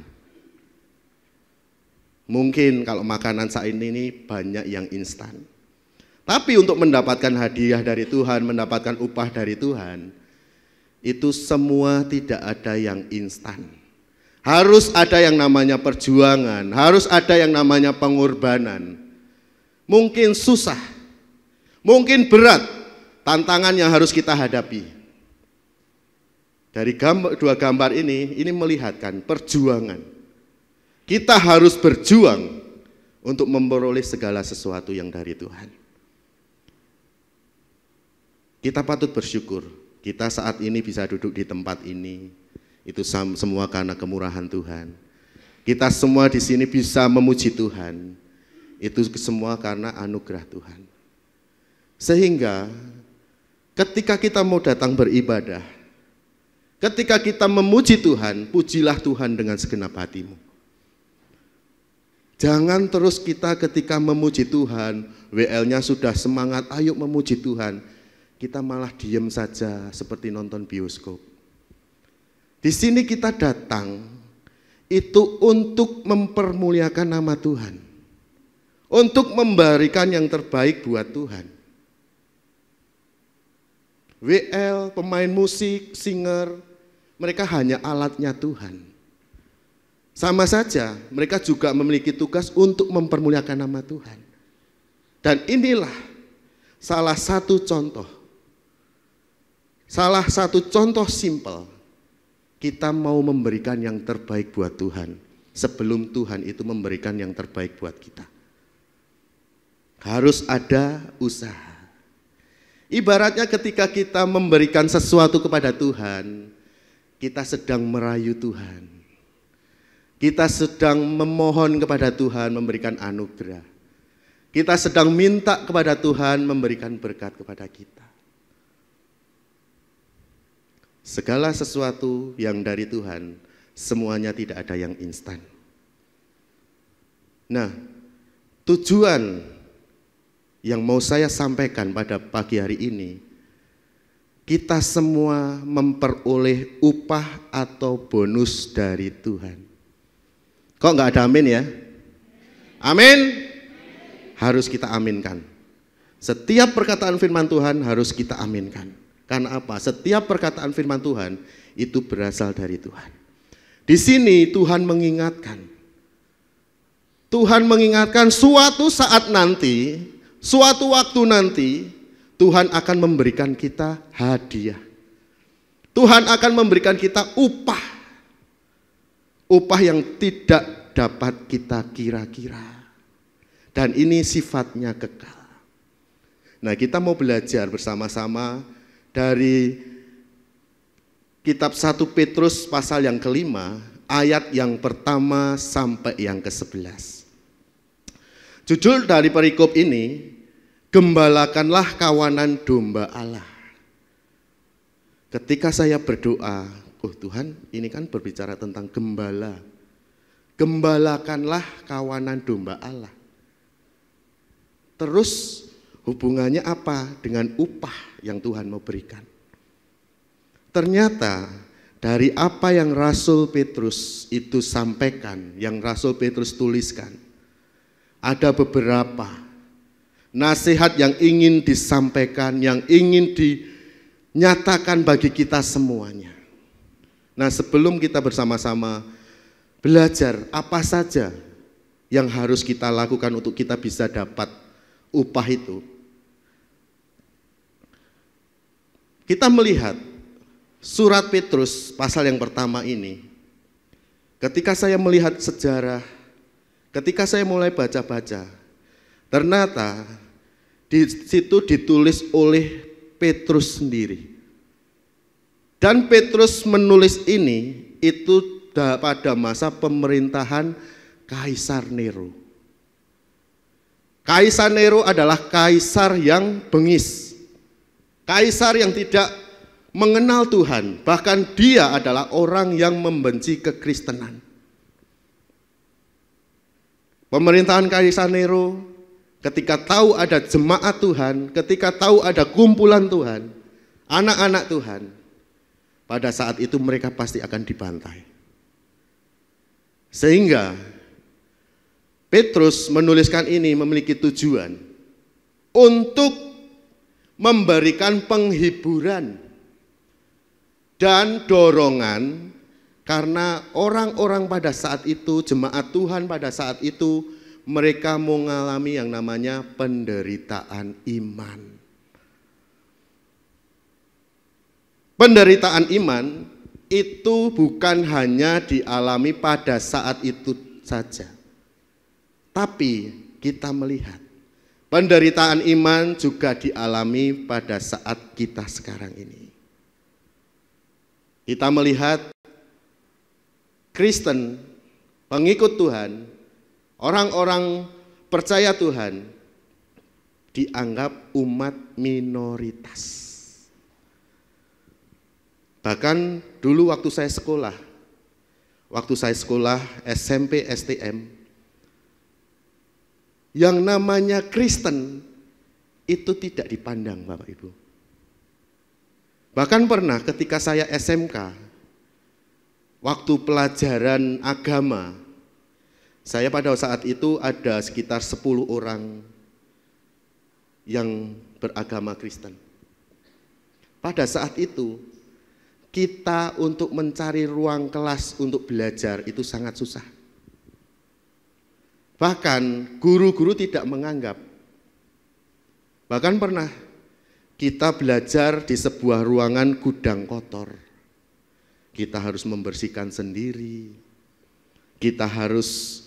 Speaker 3: Mungkin kalau makanan saat ini banyak yang instan. Tapi untuk mendapatkan hadiah dari Tuhan, mendapatkan upah dari Tuhan, itu semua tidak ada yang instan. Harus ada yang namanya perjuangan, harus ada yang namanya pengorbanan. Mungkin susah, mungkin berat, tantangan yang harus kita hadapi. Dari dua gambar ini melihatkan perjuangan. Kita harus berjuang untuk memperoleh segala sesuatu yang dari Tuhan. Kita patut bersyukur, kita saat ini bisa duduk di tempat ini, itu semua karena kemurahan Tuhan. Kita semua di sini bisa memuji Tuhan, itu semua karena anugerah Tuhan. Sehingga ketika kita mau datang beribadah, ketika kita memuji Tuhan, pujilah Tuhan dengan segenap hatimu. Jangan terus kita ketika memuji Tuhan, WL-nya sudah semangat, ayo memuji Tuhan, kita malah diem saja seperti nonton bioskop. Di sini kita datang itu untuk mempermuliakan nama Tuhan, untuk memberikan yang terbaik buat Tuhan. WL, pemain musik, singer, mereka hanya alatnya Tuhan. Sama saja, mereka juga memiliki tugas untuk mempermuliakan nama Tuhan. Dan inilah salah satu contoh simpel. Kita mau memberikan yang terbaik buat Tuhan sebelum Tuhan itu memberikan yang terbaik buat kita. Harus ada usaha. Ibaratnya ketika kita memberikan sesuatu kepada Tuhan, kita sedang merayu Tuhan. Kita sedang memohon kepada Tuhan memberikan anugerah. Kita sedang minta kepada Tuhan memberikan berkat kepada kita. Segala sesuatu yang dari Tuhan, semuanya tidak ada yang instan. Nah, tujuan yang mau saya sampaikan pada pagi hari ini, kita semua memperoleh upah atau bonus dari Tuhan. Kok nggak ada amin ya? Amin. Harus kita aminkan. Setiap perkataan firman Tuhan harus kita aminkan. Karena apa? Setiap perkataan firman Tuhan itu berasal dari Tuhan. Di sini Tuhan mengingatkan. Tuhan mengingatkan suatu saat nanti, suatu waktu nanti, Tuhan akan memberikan kita hadiah. Tuhan akan memberikan kita upah. Upah yang tidak dapat kita kira-kira. Dan ini sifatnya kekal. Nah, kita mau belajar bersama-sama dari kitab 1 Petrus pasal yang kelima, ayat yang pertama sampai yang ke-11. Judul dari perikop ini, gembalakanlah kawanan domba Allah. Ketika saya berdoa, oh Tuhan, ini kan berbicara tentang gembala. Gembalakanlah kawanan domba Allah. Terus hubungannya apa dengan upah yang Tuhan mau berikan? Ternyata dari apa yang Rasul Petrus itu sampaikan, yang Rasul Petrus tuliskan, ada beberapa nasihat yang ingin disampaikan, yang ingin dinyatakan bagi kita semuanya. Nah, sebelum kita bersama-sama belajar apa saja yang harus kita lakukan untuk kita bisa dapat upah itu, kita melihat surat Petrus pasal yang pertama ini. Ketika saya melihat sejarah, ketika saya mulai baca-baca, ternyata di situ ditulis oleh Petrus sendiri. Dan Petrus menulis ini itu pada masa pemerintahan Kaisar Nero. Kaisar Nero adalah kaisar yang bengis. Kaisar yang tidak mengenal Tuhan, bahkan dia adalah orang yang membenci kekristenan. Pemerintahan Kaisar Nero ketika tahu ada jemaat Tuhan, ketika tahu ada kumpulan Tuhan, anak-anak Tuhan, pada saat itu mereka pasti akan dibantai. Sehingga Petrus menuliskan ini memiliki tujuan untuk memberikan penghiburan dan dorongan, karena orang-orang pada saat itu, jemaat Tuhan pada saat itu, mereka mengalami yang namanya penderitaan iman. Penderitaan iman itu bukan hanya dialami pada saat itu saja. Tapi kita melihat penderitaan iman juga dialami pada saat kita sekarang ini. Kita melihat Kristen, pengikut Tuhan, orang-orang percaya Tuhan dianggap umat minoritas. Bahkan dulu waktu saya sekolah SMP, STM, yang namanya Kristen itu tidak dipandang, Bapak Ibu. Bahkan pernah ketika saya SMK, waktu pelajaran agama, saya pada saat itu ada sekitar 10 orang yang beragama Kristen. Pada saat itu, kita untuk mencari ruang kelas untuk belajar itu sangat susah. Bahkan guru-guru tidak menganggap. Bahkan pernah kita belajar di sebuah ruangan gudang kotor. Kita harus membersihkan sendiri. Kita harus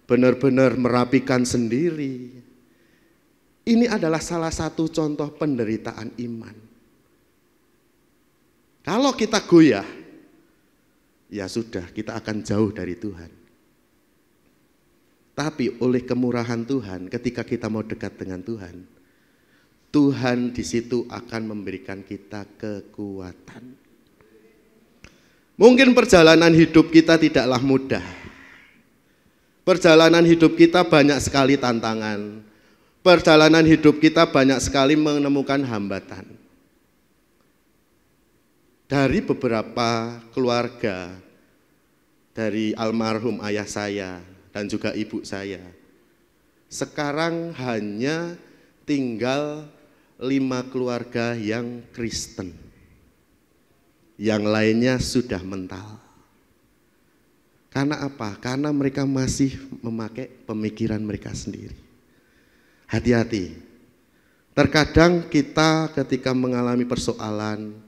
Speaker 3: benar-benar merapikan sendiri. Ini adalah salah satu contoh penderitaan iman. Kalau kita goyah, ya sudah, kita akan jauh dari Tuhan. Tapi oleh kemurahan Tuhan, ketika kita mau dekat dengan Tuhan, Tuhan di situ akan memberikan kita kekuatan. Mungkin perjalanan hidup kita tidaklah mudah. Perjalanan hidup kita banyak sekali tantangan. Perjalanan hidup kita banyak sekali menemukan hambatan. Dari beberapa keluarga, dari almarhum ayah saya dan juga ibu saya, sekarang hanya tinggal 5 keluarga yang Kristen. Yang lainnya sudah mental. Karena apa? Karena mereka masih memakai pemikiran mereka sendiri. Hati-hati. Terkadang kita ketika mengalami persoalan,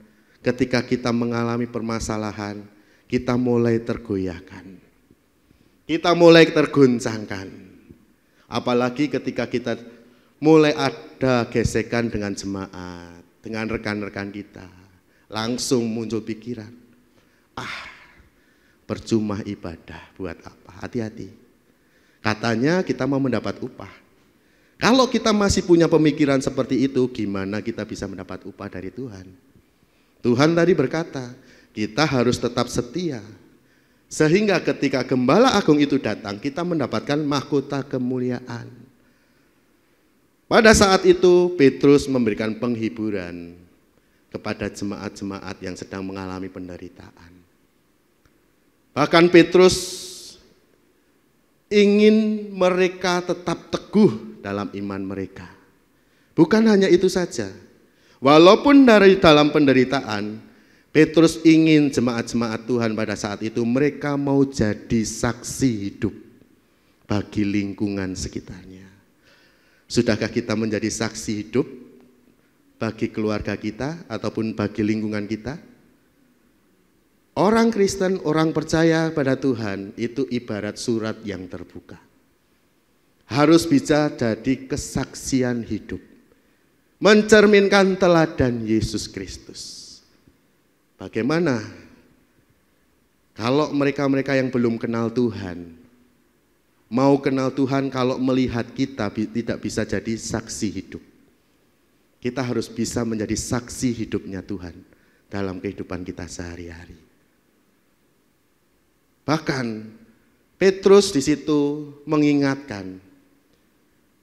Speaker 3: ketika kita mengalami permasalahan, kita mulai tergoyahkan. Kita mulai tergoncangkan. Apalagi ketika kita mulai ada gesekan dengan jemaat, dengan rekan-rekan kita. Langsung muncul pikiran, percuma ibadah, buat apa? Hati-hati. Katanya kita mau mendapat upah. Kalau kita masih punya pemikiran seperti itu, gimana kita bisa mendapat upah dari Tuhan? Tuhan tadi berkata, kita harus tetap setia. Sehingga ketika Gembala Agung itu datang, kita mendapatkan mahkota kemuliaan. Pada saat itu, Petrus memberikan penghiburan kepada jemaat-jemaat yang sedang mengalami penderitaan. Bahkan Petrus ingin mereka tetap teguh dalam iman mereka. Bukan hanya itu saja. Walaupun dari dalam penderitaan, Petrus ingin jemaat-jemaat Tuhan pada saat itu mereka mau jadi saksi hidup bagi lingkungan sekitarnya. Sudahkah kita menjadi saksi hidup bagi keluarga kita ataupun bagi lingkungan kita? Orang Kristen, orang percaya pada Tuhan itu ibarat surat yang terbuka. Harus bisa jadi kesaksian hidup. Mencerminkan teladan Yesus Kristus. Bagaimana kalau mereka-mereka yang belum kenal Tuhan, mau kenal Tuhan kalau melihat kita tidak bisa jadi saksi hidup. Kita harus bisa menjadi saksi hidupnya Tuhan dalam kehidupan kita sehari-hari. Bahkan Petrus di situ mengingatkan,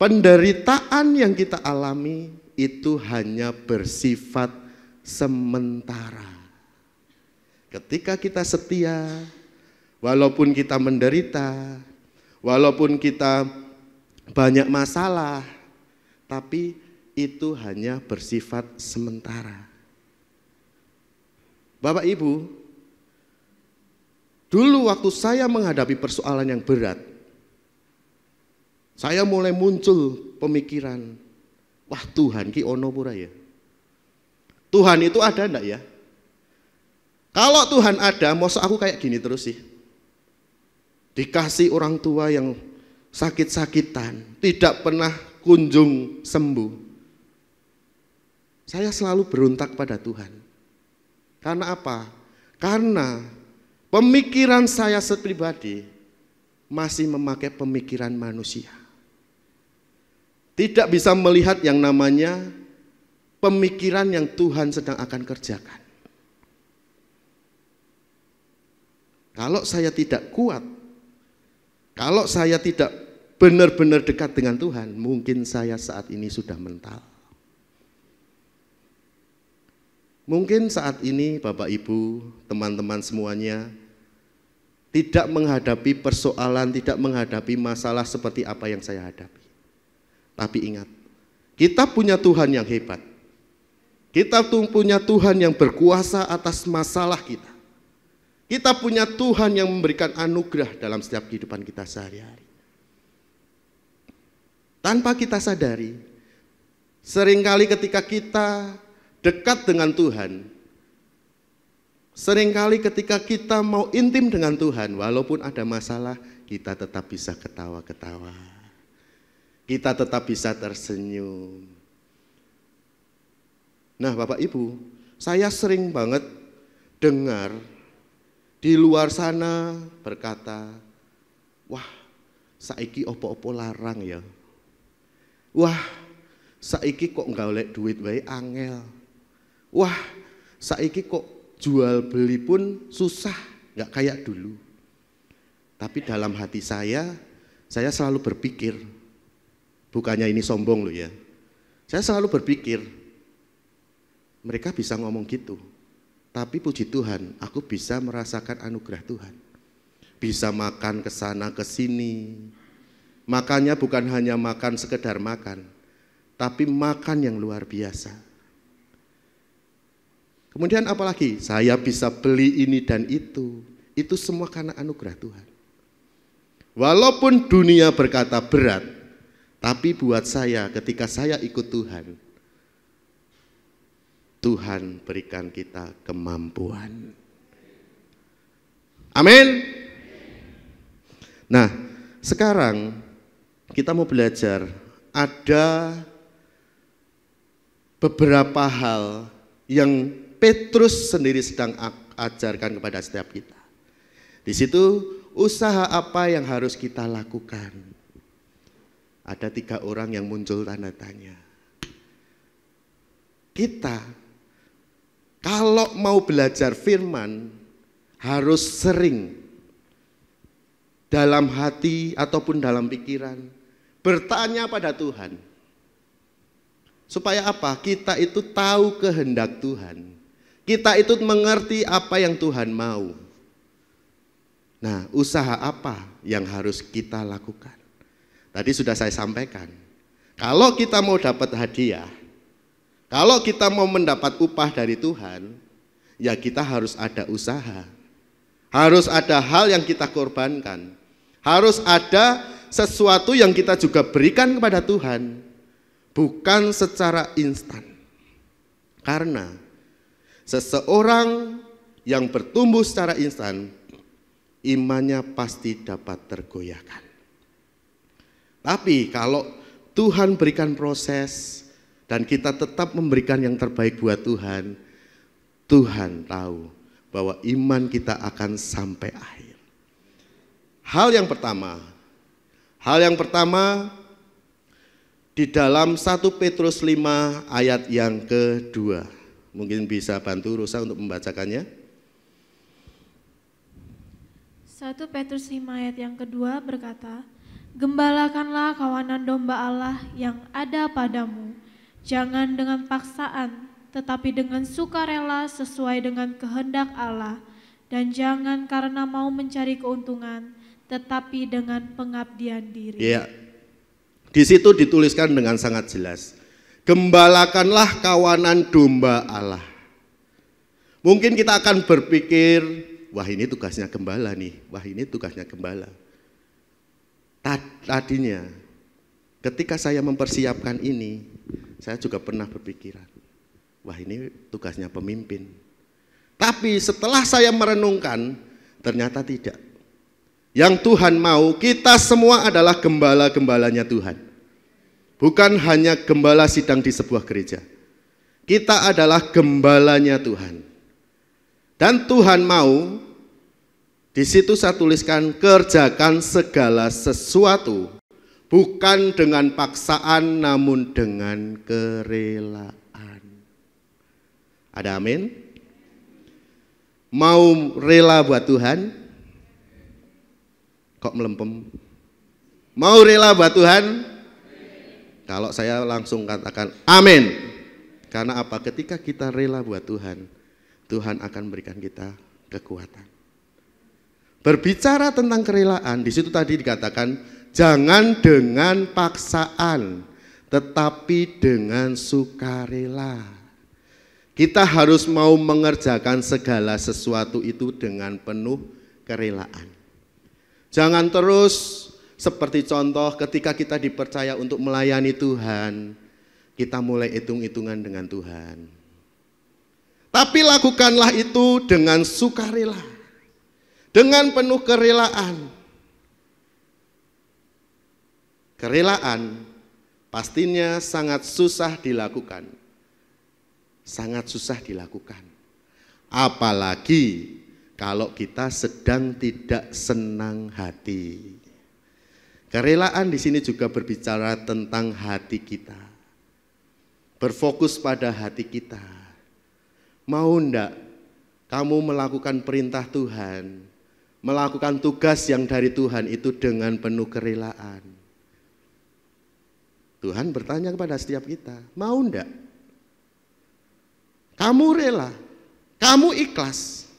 Speaker 3: penderitaan yang kita alami itu hanya bersifat sementara. Ketika kita setia, walaupun kita menderita, walaupun kita banyak masalah, tapi itu hanya bersifat sementara. Bapak Ibu, dulu waktu saya menghadapi persoalan yang berat, saya mulai muncul pemikiran, wah Tuhan ki ono pura ya. Tuhan itu ada enggak ya? Kalau Tuhan ada, masa aku kayak gini terus sih? Dikasih orang tua yang sakit-sakitan, tidak pernah kunjung sembuh. Saya selalu berontak pada Tuhan. Karena apa? Karena pemikiran saya pribadi masih memakai pemikiran manusia. Tidak bisa melihat yang namanya pemikiran yang Tuhan sedang akan kerjakan. Kalau saya tidak kuat, kalau saya tidak benar-benar dekat dengan Tuhan, mungkin saya saat ini sudah mental. Mungkin saat ini Bapak Ibu, teman-teman semuanya tidak menghadapi persoalan, tidak menghadapi masalah seperti apa yang saya hadapi. Tapi ingat, kita punya Tuhan yang hebat. Kita punya Tuhan yang berkuasa atas masalah kita. Kita punya Tuhan yang memberikan anugerah dalam setiap kehidupan kita sehari-hari. Tanpa kita sadari, seringkali ketika kita dekat dengan Tuhan, seringkali ketika kita mau intim dengan Tuhan, walaupun ada masalah, kita tetap bisa ketawa-ketawa. Kita tetap bisa tersenyum. Nah Bapak Ibu, saya sering banget dengar di luar sana berkata, wah saiki opo-opo larang ya. Wah saiki kok golek duit wae angel. Wah saiki kok jual beli pun susah, nggak kayak dulu. Tapi dalam hati saya selalu berpikir, bukannya ini sombong loh ya. Saya selalu berpikir, mereka bisa ngomong gitu, tapi puji Tuhan, aku bisa merasakan anugerah Tuhan. Bisa makan ke sana ke sini. Makannya bukan hanya makan sekedar makan, tapi makan yang luar biasa. Kemudian apalagi? Saya bisa beli ini dan itu semua karena anugerah Tuhan. Walaupun dunia berkata berat, tapi buat saya ketika saya ikut Tuhan, Tuhan berikan kita kemampuan. Amin. Nah, sekarang kita mau belajar ada beberapa hal yang Petrus sendiri sedang ajarkan kepada setiap kita. Di situ usaha apa yang harus kita lakukan? Ada 3 orang yang muncul tanda tanya. Kita kalau mau belajar firman harus sering dalam hati ataupun dalam pikiran bertanya pada Tuhan. Supaya apa? Kita itu tahu kehendak Tuhan. Kita itu mengerti apa yang Tuhan mau. Nah, usaha apa yang harus kita lakukan? Tadi sudah saya sampaikan. Kalau kita mau dapat hadiah, kalau kita mau mendapat upah dari Tuhan, ya kita harus ada usaha. Harus ada hal yang kita korbankan. Harus ada sesuatu yang kita juga berikan kepada Tuhan. Bukan secara instan. Karena seseorang yang bertumbuh secara instan, imannya pasti dapat tergoyahkan. Tapi kalau Tuhan berikan proses dan kita tetap memberikan yang terbaik buat Tuhan, Tuhan tahu bahwa iman kita akan sampai akhir. Hal yang pertama di dalam 1 Petrus 5 ayat yang kedua. Mungkin bisa bantu Rosa untuk membacakannya.
Speaker 4: 1 Petrus 5 ayat yang kedua berkata, "Gembalakanlah kawanan domba Allah yang ada padamu, jangan dengan paksaan, tetapi dengan sukarela sesuai dengan kehendak Allah, dan jangan karena mau mencari keuntungan, tetapi dengan pengabdian diri."
Speaker 3: Ya, di situ dituliskan dengan sangat jelas, gembalakanlah kawanan domba Allah. Mungkin kita akan berpikir, wah ini tugasnya gembala nih, wah ini tugasnya gembala. Tadinya ketika saya mempersiapkan ini, saya juga pernah berpikiran, wah ini tugasnya pemimpin. Tapi setelah saya merenungkan, ternyata tidak. Yang Tuhan mau, kita semua adalah gembala-gembalanya Tuhan. Bukan hanya gembala sidang di sebuah gereja. Kita adalah gembalanya Tuhan. Dan Tuhan mau, di situ saya tuliskan, kerjakan segala sesuatu, bukan dengan paksaan namun dengan kerelaan. Ada amin? Mau rela buat Tuhan? Kok melempem? Mau rela buat Tuhan? Kalau saya langsung katakan amin. Karena apa? Ketika kita rela buat Tuhan, Tuhan akan memberikan kita kekuatan. Berbicara tentang kerelaan, di situ tadi dikatakan jangan dengan paksaan, tetapi dengan sukarela. Kita harus mau mengerjakan segala sesuatu itu dengan penuh kerelaan. Jangan terus seperti contoh ketika kita dipercaya untuk melayani Tuhan, kita mulai hitung-hitungan dengan Tuhan. Tapi lakukanlah itu dengan sukarela, dengan penuh kerelaan. Kerelaan pastinya sangat susah dilakukan. Sangat susah dilakukan. Apalagi kalau kita sedang tidak senang hati. Kerelaan di sini juga berbicara tentang hati kita. Berfokus pada hati kita. Mau enggak kamu melakukan perintah Tuhan, melakukan tugas yang dari Tuhan itu dengan penuh kerelaan? Tuhan bertanya kepada setiap kita, mau enggak? Kamu rela, kamu ikhlas.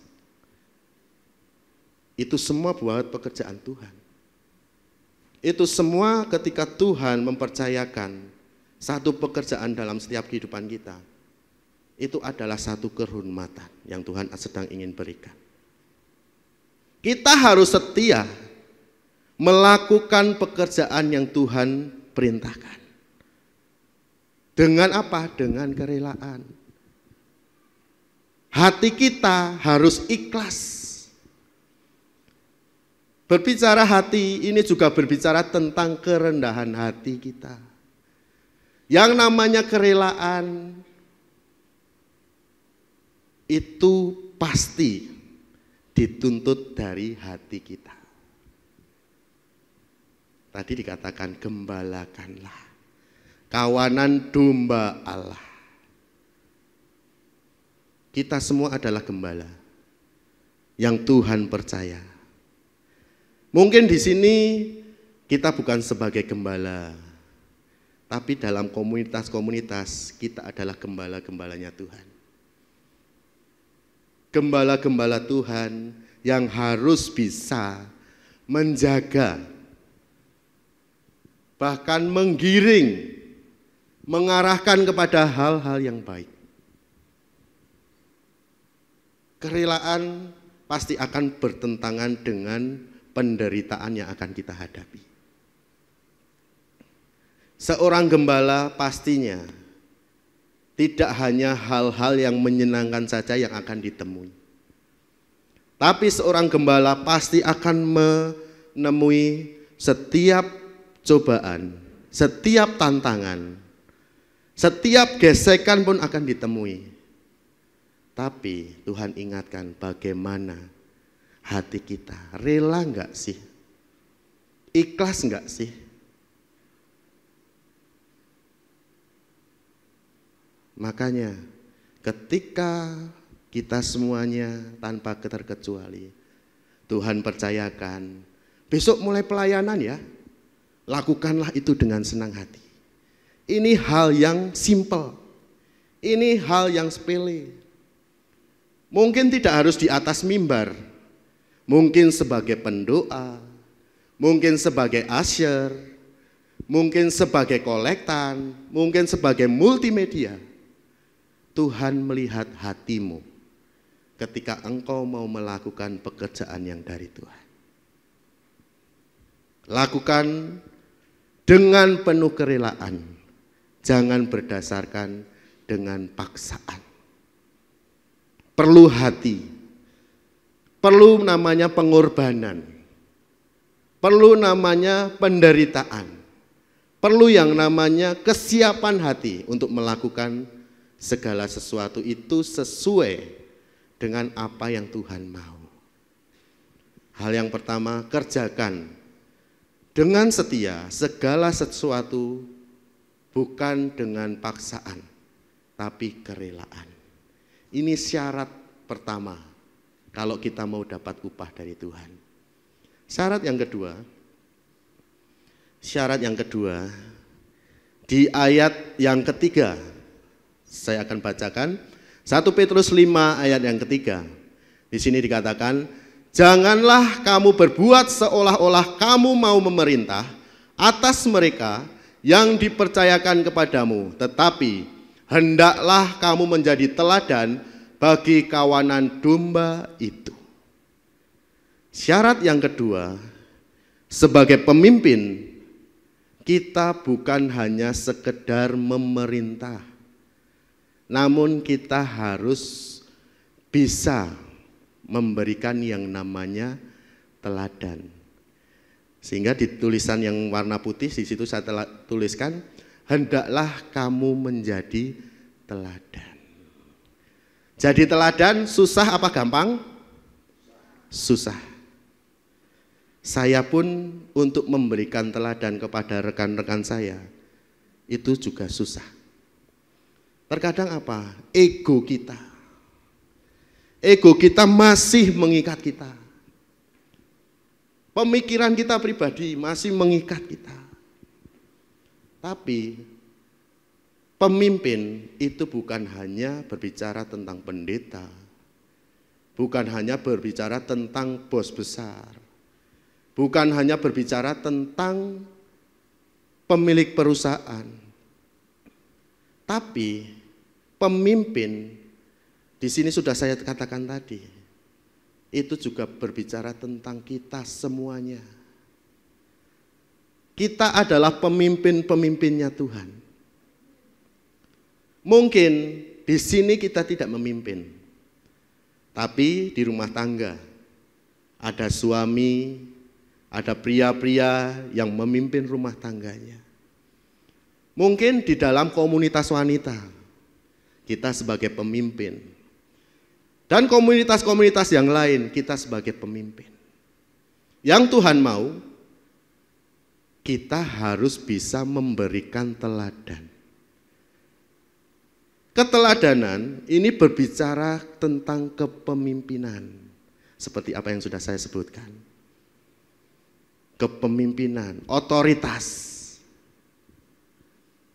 Speaker 3: Itu semua buat pekerjaan Tuhan. Itu semua ketika Tuhan mempercayakan satu pekerjaan dalam setiap kehidupan kita. Itu adalah satu kehormatan yang Tuhan sedang ingin berikan. Kita harus setia melakukan pekerjaan yang Tuhan perintahkan. Dengan apa? Dengan kerelaan. Hati kita harus ikhlas. Berbicara hati ini juga berbicara tentang kerendahan hati kita. Yang namanya kerelaan itu pasti dituntut dari hati kita. Tadi dikatakan gembalakanlah kawanan domba Allah. Kita semua adalah gembala yang Tuhan percaya. Mungkin di sini kita bukan sebagai gembala, tapi dalam komunitas-komunitas kita adalah gembala-gembalanya Tuhan. Gembala-gembala Tuhan yang harus bisa menjaga, bahkan menggiring, mengarahkan kepada hal-hal yang baik. Kerelaan pasti akan bertentangan dengan penderitaan yang akan kita hadapi. Seorang gembala pastinya tidak hanya hal-hal yang menyenangkan saja yang akan ditemui. Tapi seorang gembala pasti akan menemui setiap cobaan, setiap tantangan, setiap gesekan pun akan ditemui. Tapi Tuhan ingatkan bagaimana hati kita, rela enggak sih? Ikhlas enggak sih? Makanya ketika kita semuanya tanpa terkecuali Tuhan percayakan, besok mulai pelayanan ya, lakukanlah itu dengan senang hati. Ini hal yang simple, ini hal yang sepele. Mungkin tidak harus di atas mimbar, mungkin sebagai pendoa, mungkin sebagai usher, mungkin sebagai kolektan, mungkin sebagai multimedia. Tuhan melihat hatimu ketika engkau mau melakukan pekerjaan yang dari Tuhan. Lakukan dengan penuh kerelaan, jangan berdasarkan dengan paksaan. Perlu hati, perlu namanya pengorbanan, perlu namanya penderitaan, perlu yang namanya kesiapan hati untuk melakukan segala sesuatu itu sesuai dengan apa yang Tuhan mau. Hal yang pertama, kerjakan dengan setia segala sesuatu bukan dengan paksaan, tapi kerelaan. Ini syarat pertama kalau kita mau dapat upah dari Tuhan. Syarat yang kedua, Syarat yang kedua, di ayat yang ketiga, saya akan bacakan 1 Petrus 5 ayat yang ketiga. Di sini dikatakan, janganlah kamu berbuat seolah-olah kamu mau memerintah atas mereka yang dipercayakan kepadamu, tetapi hendaklah kamu menjadi teladan bagi kawanan domba itu. Syarat yang kedua, sebagai pemimpin, kita bukan hanya sekedar memerintah, namun kita harus bisa memberikan yang namanya teladan. Sehingga di tulisan yang warna putih di situ saya tuliskan, hendaklah kamu menjadi teladan. Jadi teladan susah apa gampang? Susah. Saya pun untuk memberikan teladan kepada rekan-rekan saya itu juga susah. Terkadang apa? Ego kita masih mengikat kita. Pemikiran kita pribadi masih mengikat kita. Tapi pemimpin itu bukan hanya berbicara tentang pendeta, bukan hanya berbicara tentang bos besar, bukan hanya berbicara tentang pemilik perusahaan, tapi pemimpin di sini sudah saya katakan tadi, itu juga berbicara tentang kita semuanya. Kita adalah pemimpin-pemimpinnya Tuhan. Mungkin di sini kita tidak memimpin, tapi di rumah tangga ada suami, ada pria-pria yang memimpin rumah tangganya. Mungkin di dalam komunitas wanita, kita sebagai pemimpin. Dan komunitas-komunitas yang lain, kita sebagai pemimpin. Yang Tuhan mau, kita harus bisa memberikan teladan. Keteladanan ini berbicara tentang kepemimpinan. Seperti apa yang sudah saya sebutkan. Kepemimpinan, otoritas.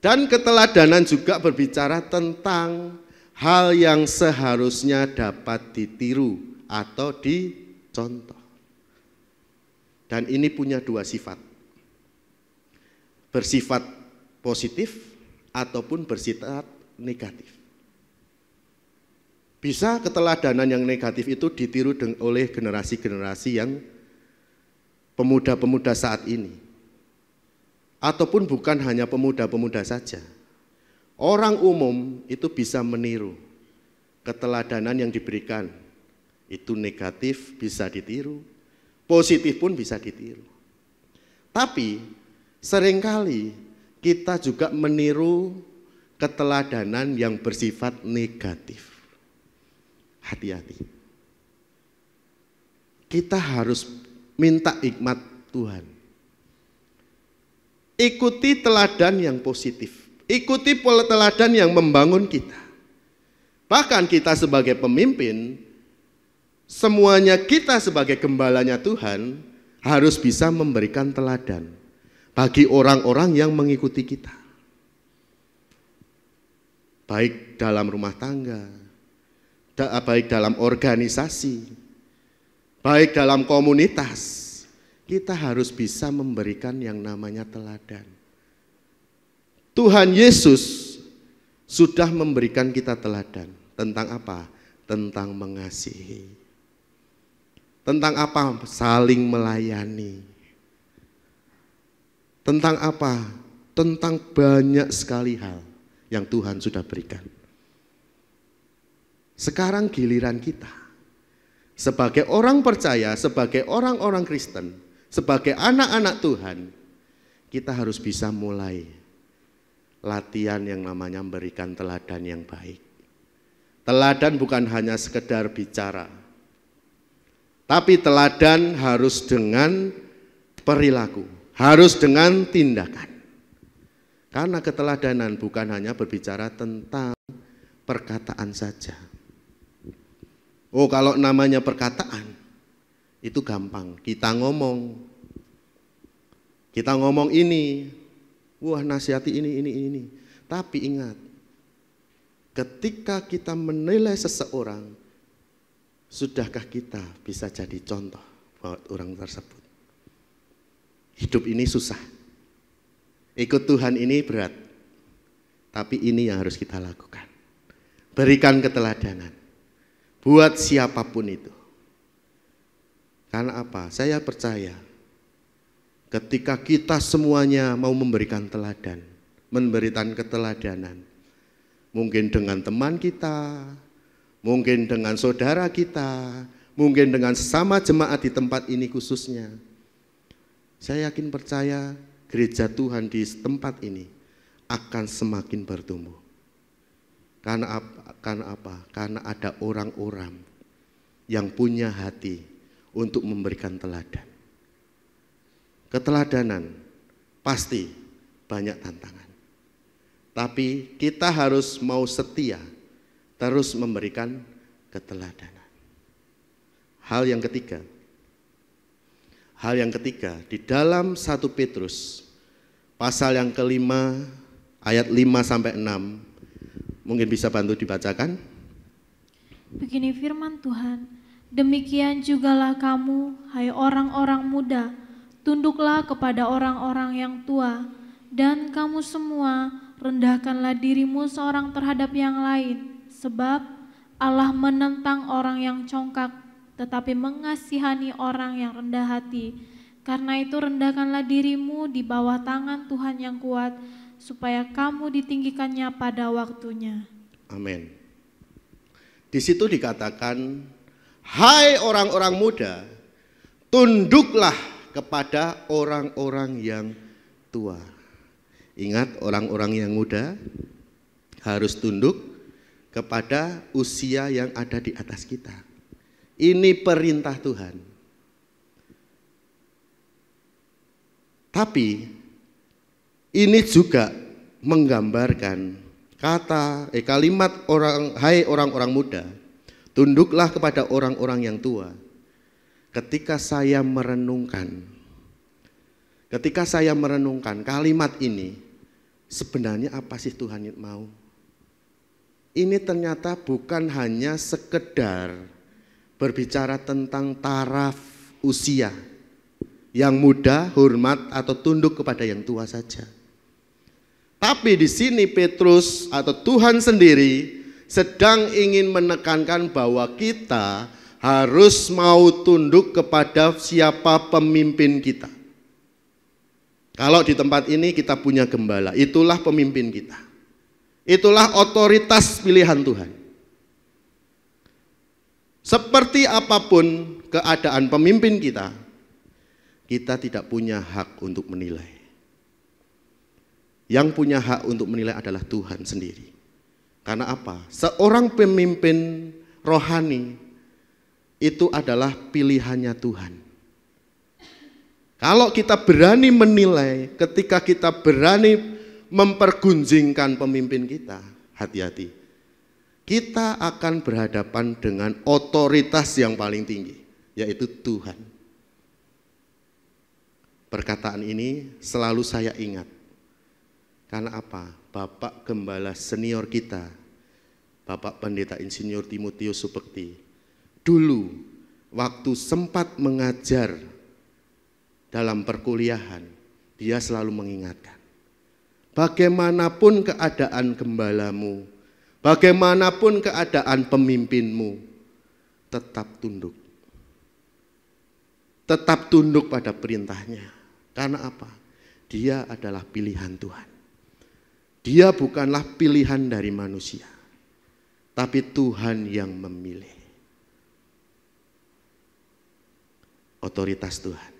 Speaker 3: Dan keteladanan juga berbicara tentang hal yang seharusnya dapat ditiru atau dicontoh. Dan ini punya dua sifat. Bersifat positif ataupun bersifat negatif. Bisa keteladanan yang negatif itu ditiru oleh generasi-generasi yang pemuda-pemuda saat ini, ataupun bukan hanya pemuda-pemuda saja. Orang umum itu bisa meniru keteladanan yang diberikan. Itu negatif bisa ditiru, positif pun bisa ditiru. Tapi seringkali kita juga meniru keteladanan yang bersifat negatif. Hati-hati. Kita harus minta hikmat Tuhan. Ikuti teladan yang positif. Ikuti pola teladan yang membangun kita. Bahkan kita sebagai pemimpin, semuanya kita sebagai gembalanya Tuhan harus bisa memberikan teladan bagi orang-orang yang mengikuti kita. Baik dalam rumah tangga, baik dalam organisasi, baik dalam komunitas, kita harus bisa memberikan yang namanya teladan. Tuhan Yesus sudah memberikan kita teladan. Tentang apa? Tentang mengasihi. Tentang apa? Saling melayani. Tentang apa? Tentang banyak sekali hal yang Tuhan sudah berikan. Sekarang giliran kita. Sebagai orang percaya, sebagai orang-orang Kristen, sebagai anak-anak Tuhan, kita harus bisa mulai latihan yang namanya memberikan teladan yang baik. Teladan bukan hanya sekedar bicara, tapi teladan harus dengan perilaku, harus dengan tindakan. Karena keteladanan bukan hanya berbicara tentang perkataan saja. Oh, kalau namanya perkataan, itu gampang. Kita ngomong, Kita ngomong ini, wah nasihati ini. Tapi ingat, ketika kita menilai seseorang, sudahkah kita bisa jadi contoh buat orang tersebut? Hidup ini susah. Ikut Tuhan ini berat. Tapi ini yang harus kita lakukan. Berikan keteladanan buat siapapun itu. Karena apa? Saya percaya ketika kita semuanya mau memberikan teladan, memberikan keteladanan, mungkin dengan teman kita, mungkin dengan saudara kita, mungkin dengan sesama jemaat di tempat ini khususnya, saya yakin percaya gereja Tuhan di tempat ini akan semakin bertumbuh. Karena apa? Karena ada orang-orang yang punya hati untuk memberikan teladan. Keteladanan pasti banyak tantangan. Tapi kita harus mau setia terus memberikan keteladanan. Hal yang ketiga di dalam 1 Petrus pasal yang kelima ayat 5-6, mungkin bisa bantu dibacakan.
Speaker 4: Begini firman Tuhan, demikian jugalah kamu, hai orang-orang muda, tunduklah kepada orang-orang yang tua, dan kamu semua rendahkanlah dirimu seorang terhadap yang lain, sebab Allah menentang orang yang congkak, tetapi mengasihani orang yang rendah hati. Karena itu rendahkanlah dirimu di bawah tangan Tuhan yang kuat, supaya kamu ditinggikannya pada waktunya.
Speaker 3: Amin. Di situ dikatakan, hai orang-orang muda, tunduklah kepada orang-orang yang tua. Ingat, orang-orang yang muda harus tunduk kepada usia yang ada di atas kita. Ini perintah Tuhan. Tapi ini juga menggambarkan kalimat hai orang-orang muda, tunduklah kepada orang-orang yang tua. Ketika saya merenungkan kalimat ini, sebenarnya apa sih Tuhan mau? Ini ternyata bukan hanya sekedar berbicara tentang taraf usia, yang muda hormat atau tunduk kepada yang tua saja. Tapi di sini Petrus atau Tuhan sendiri sedang ingin menekankan bahwa kita harus mau tunduk kepada siapa pemimpin kita. Kalau di tempat ini kita punya gembala, itulah pemimpin kita. Itulah otoritas pilihan Tuhan. Seperti apapun keadaan pemimpin kita tidak punya hak untuk menilai. Yang punya hak untuk menilai adalah Tuhan sendiri. Karena apa? Seorang pemimpin rohani itu adalah pilihannya Tuhan. Kalau kita berani menilai, ketika kita berani mempergunjingkan pemimpin kita, hati-hati. Kita akan berhadapan dengan otoritas yang paling tinggi, yaitu Tuhan. Perkataan ini selalu saya ingat. Karena apa? Bapak Gembala senior kita, Bapak Pendeta Insinyur Timotius Supekti, dulu waktu sempat mengajar dalam perkuliahan, dia selalu mengingatkan, bagaimanapun keadaan gembalamu, bagaimanapun keadaan pemimpinmu, tetap tunduk. Tetap tunduk pada perintahnya. Karena apa? Dia adalah pilihan Tuhan. Dia bukanlah pilihan dari manusia, tapi Tuhan yang memilih. Otoritas Tuhan.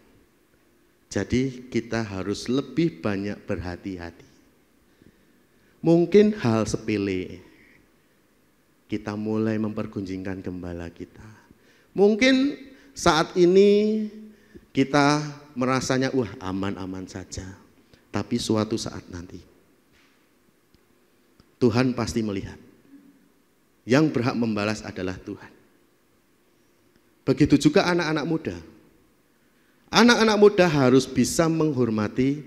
Speaker 3: Jadi kita harus lebih banyak berhati-hati. Mungkin hal sepele, kita mulai mempergunjingkan gembala kita. Mungkin saat ini kita merasanya wah aman-aman saja. Tapi suatu saat nanti Tuhan pasti melihat. Yang berhak membalas adalah Tuhan. Begitu juga anak-anak muda. Anak-anak muda harus bisa menghormati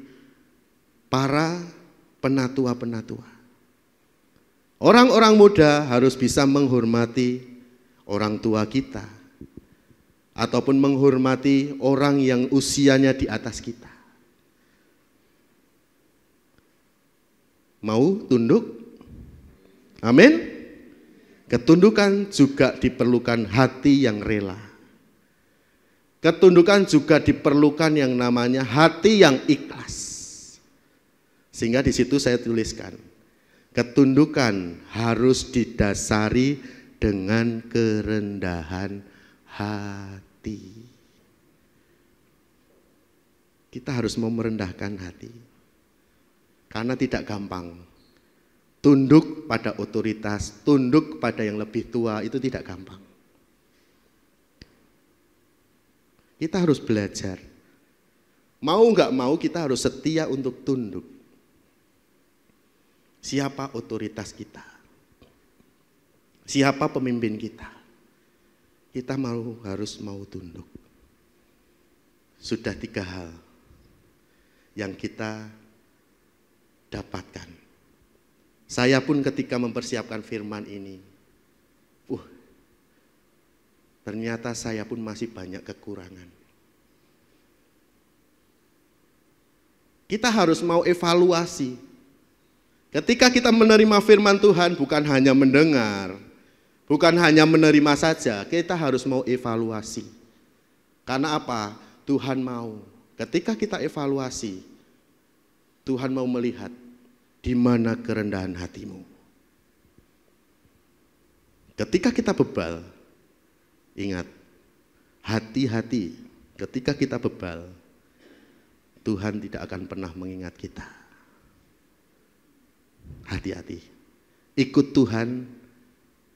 Speaker 3: para penatua-penatua. Orang-orang muda harus bisa menghormati orang tua kita, ataupun menghormati orang yang usianya di atas kita. Mau tunduk? Amin. Ketundukan juga diperlukan hati yang rela. Ketundukan juga diperlukan yang namanya hati yang ikhlas. Sehingga di situ saya tuliskan, ketundukan harus didasari dengan kerendahan hati. Kita harus mau merendahkan hati. Karena tidak gampang. Tunduk pada otoritas, tunduk pada yang lebih tua itu tidak gampang. Kita harus belajar. Mau nggak mau kita harus setia untuk tunduk. Siapa otoritas kita? Siapa pemimpin kita? Kita harus mau tunduk. Sudah 3 hal yang kita dapatkan. Saya pun ketika mempersiapkan firman ini, ternyata saya pun masih banyak kekurangan. Kita harus mau evaluasi. Ketika kita menerima firman Tuhan, bukan hanya mendengar, bukan hanya menerima saja, kita harus mau evaluasi. Karena apa? Tuhan mau. Ketika kita evaluasi, Tuhan mau melihat di mana kerendahan hatimu. Ketika kita bebal, ingat, hati-hati ketika kita bebal, Tuhan tidak akan pernah mengingat kita. Hati-hati. Ikut Tuhan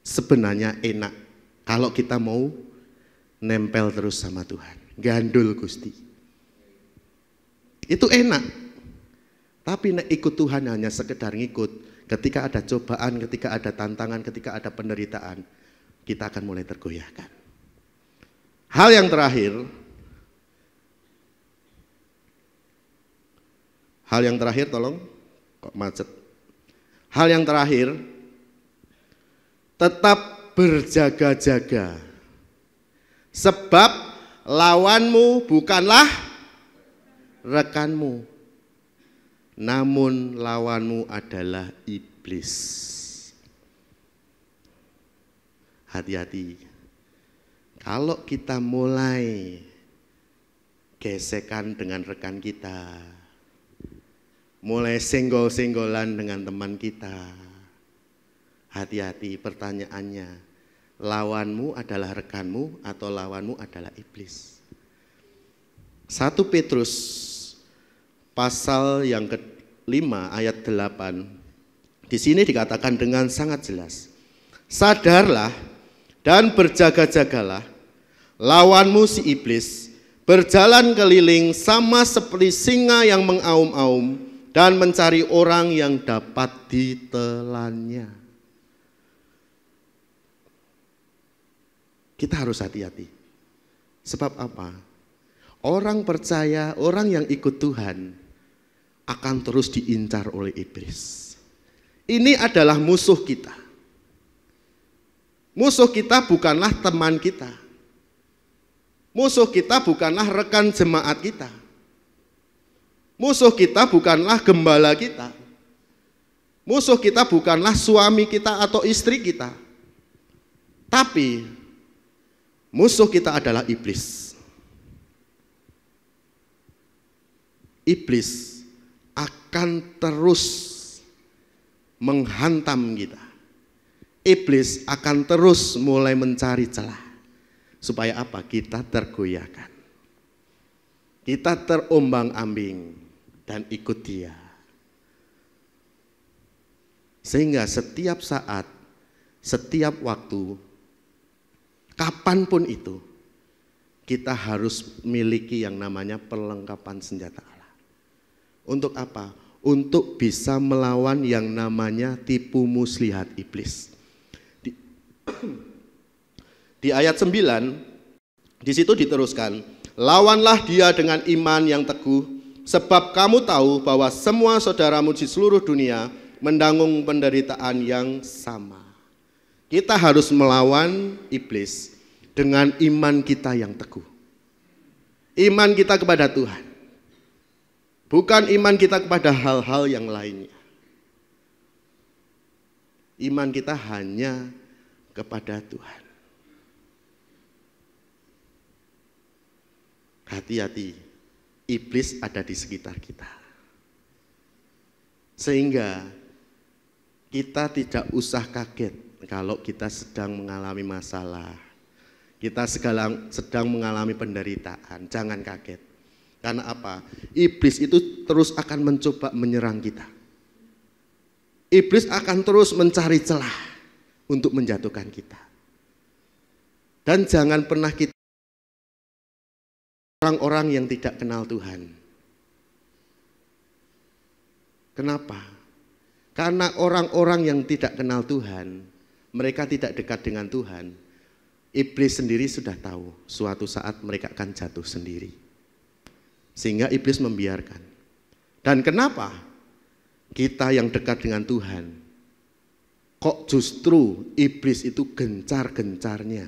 Speaker 3: sebenarnya enak kalau kita mau nempel terus sama Tuhan. Gandul Gusti. Itu enak. Tapi ikut Tuhan hanya sekedar ngikut. Ketika ada cobaan, ketika ada tantangan, ketika ada penderitaan, kita akan mulai tergoyahkan. Hal yang terakhir, tolong, kok macet. Hal yang terakhir, tetap berjaga-jaga. Sebab lawanmu bukanlah rekanmu, namun lawanmu adalah iblis. Hati-hati. Kalau kita mulai gesekan dengan rekan kita, mulai senggol-senggolan dengan teman kita, hati-hati, pertanyaannya, lawanmu adalah rekanmu atau lawanmu adalah iblis? 1 Petrus pasal yang ke-5 ayat 8. Di sini dikatakan dengan sangat jelas. Sadarlah dan berjaga-jagalah, lawanmu si iblis berjalan keliling sama seperti singa yang mengaum-aum dan mencari orang yang dapat ditelannya. Kita harus hati-hati. Sebab apa? Orang percaya, orang yang ikut Tuhan akan terus diincar oleh iblis. Ini adalah musuh kita. Musuh kita bukanlah teman kita. Musuh kita bukanlah rekan jemaat kita. Musuh kita bukanlah gembala kita. Musuh kita bukanlah suami kita atau istri kita. Tapi musuh kita adalah iblis. Iblis akan terus menghantam kita. Iblis akan terus mulai mencari celah. Supaya apa? Kita tergoyahkan. Kita terombang-ambing dan ikut dia. Sehingga setiap saat, setiap waktu, kapanpun itu, kita harus miliki yang namanya perlengkapan senjata Allah. Untuk apa? Untuk bisa melawan yang namanya tipu muslihat iblis. Di ayat 9, di situ diteruskan, Lawanlah dia dengan iman yang teguh, sebab kamu tahu bahwa semua saudaramu di seluruh dunia menanggung penderitaan yang sama. Kita harus melawan iblis dengan iman kita yang teguh. Iman kita kepada Tuhan, bukan iman kita kepada hal-hal yang lainnya. Iman kita hanya kepada Tuhan. Hati-hati, iblis ada di sekitar kita. Sehingga kita tidak usah kaget kalau kita sedang mengalami masalah. Kita sedang mengalami penderitaan, jangan kaget. Karena apa? Iblis itu terus akan mencoba menyerang kita. Iblis akan terus mencari celah untuk menjatuhkan kita. Dan jangan pernah kita orang-orang yang tidak kenal Tuhan. Kenapa? Karena orang-orang yang tidak kenal Tuhan, mereka tidak dekat dengan Tuhan. Iblis sendiri sudah tahu suatu saat mereka akan jatuh sendiri. Sehingga iblis membiarkan. Dan kenapa kita yang dekat dengan Tuhan, kok justru iblis itu gencar-gencarnya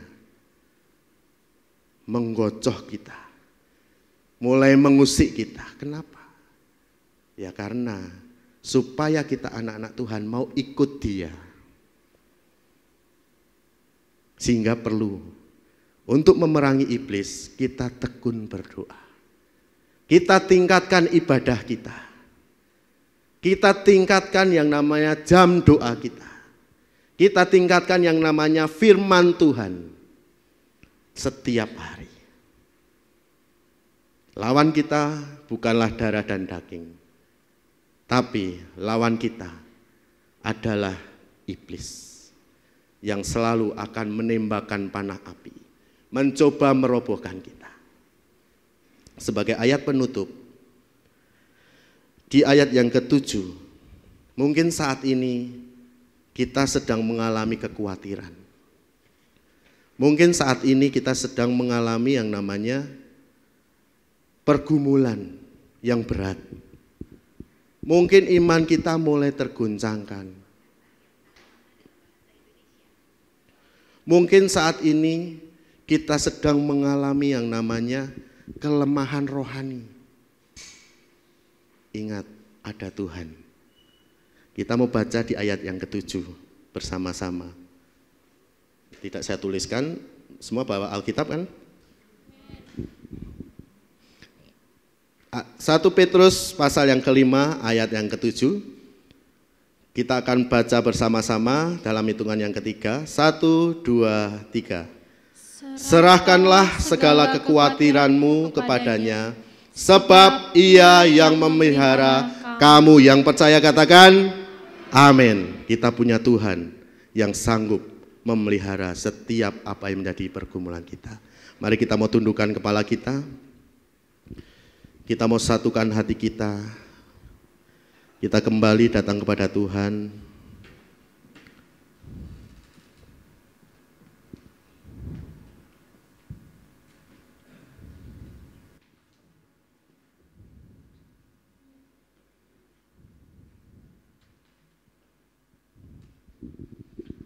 Speaker 3: menggocoh kita, mulai mengusik kita. Kenapa? Ya karena supaya kita anak-anak Tuhan mau ikut dia. Sehingga perlu untuk memerangi iblis kita tekun berdoa. Kita tingkatkan ibadah kita. Kita tingkatkan yang namanya jam doa kita. Kita tingkatkan yang namanya firman Tuhan setiap hari. Lawan kita bukanlah darah dan daging, tapi lawan kita adalah iblis yang selalu akan menembakkan panah api, mencoba merobohkan kita. Sebagai ayat penutup, di ayat yang ke-7, mungkin saat ini kita sedang mengalami kekhawatiran. Mungkin saat ini kita sedang mengalami yang namanya pergumulan yang berat. Mungkin iman kita mulai terguncangkan. Mungkin saat ini kita sedang mengalami yang namanya kelemahan rohani. Ingat, ada Tuhan. Kita mau baca di ayat yang ke-7 bersama-sama. Tidak saya tuliskan, semua bawa Alkitab kan? 1 Petrus pasal yang ke-5 ayat yang ke-7. Kita akan baca bersama-sama dalam hitungan yang ketiga. 1, 2, 3. Serahkanlah segala kekhawatiranmu kepadanya, sebab ia yang memelihara kamu. Yang percaya katakan amin. Kita punya Tuhan yang sanggup memelihara setiap apa yang menjadi pergumulan kita. Mari kita mau tundukkan kepala kita. Kita mau satukan hati kita. Kita kembali datang kepada Tuhan.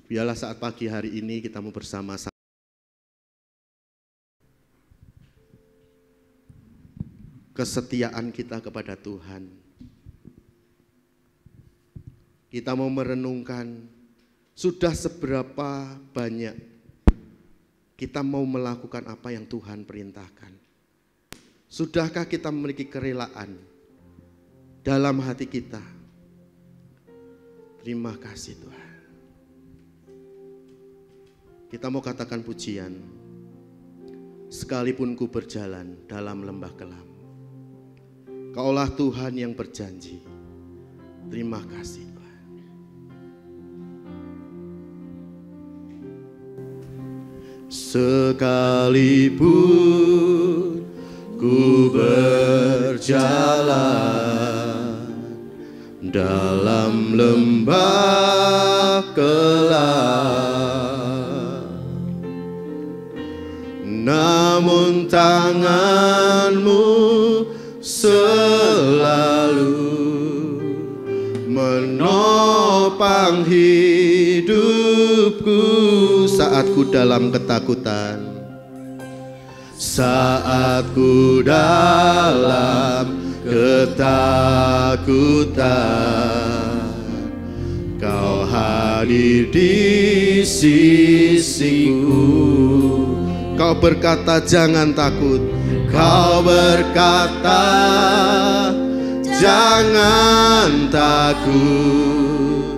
Speaker 3: Biarlah saat pagi hari ini kita mau bersama-sama kesetiaan kita kepada Tuhan. Kita mau merenungkan sudah seberapa banyak kita mau melakukan apa yang Tuhan perintahkan. Sudahkah kita memiliki kerelaan dalam hati kita? Terima kasih Tuhan. Kita mau katakan pujian. Sekalipun ku berjalan dalam lembah kelam, Kaulah Tuhan yang berjanji. Terima kasih Tuhan. Sekalipun ku berjalan dalam lembah kelam, namun tangan menopang hidupku saat ku dalam ketakutan. Saat ku dalam ketakutan, Kau hadir di sisiku. Kau berkata jangan takut. Kau berkata jangan takut.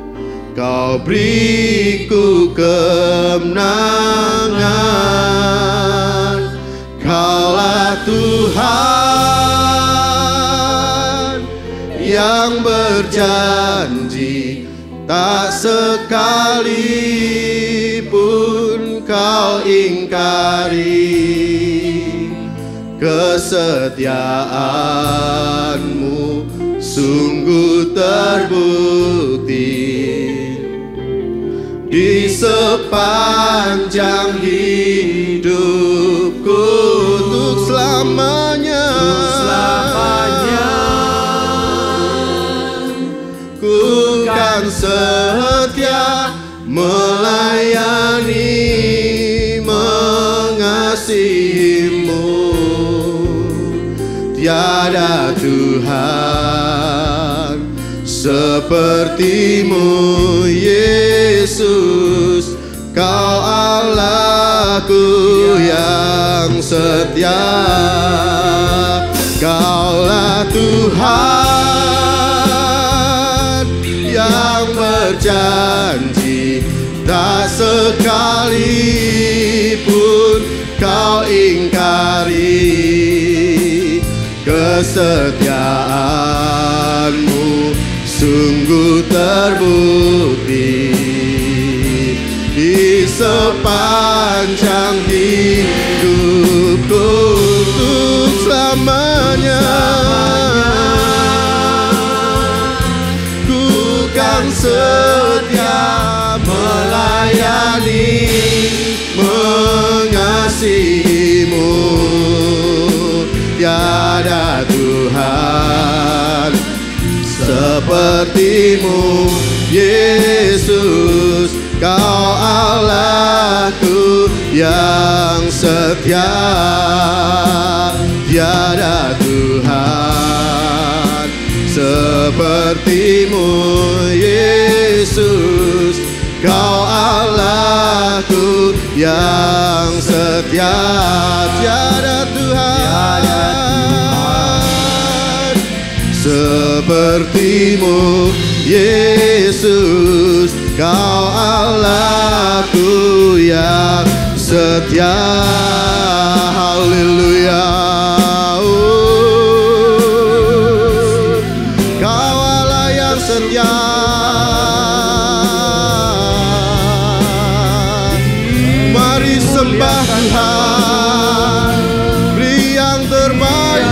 Speaker 3: Kau beriku kemenangan. Kaulah Tuhan yang berjanji, tak sekalipun Kau ingkari. Kesetiaan-Mu sungguh terbukti di sepanjang hidupku, untuk selamanya, ku kan setia melayani, mengasihi-Mu. Tiada Tuhan seperti-Mu, Yesus. Kau Allahku yang setia. Kaulah Tuhan yang berjanji, tak sekalipun Kau ingkari. Kesetiaan-Mu sungguh terbukti di sepanjang hidupku, untuk selamanya. Ku kan setia melayani, mengasihi-Mu. Tiada Tuhan seperti-Mu, Yesus. Kau Allahku yang setia. Tiada Tuhan seperti-Mu, Yesus. Kau Allahku yang setia. Tiada Tuhan seperti-Mu, Yesus. Kau Allahku yang setia. Haleluya. Kau Allah yang setia. Mari sembah Tuhan, beri yang terbaik.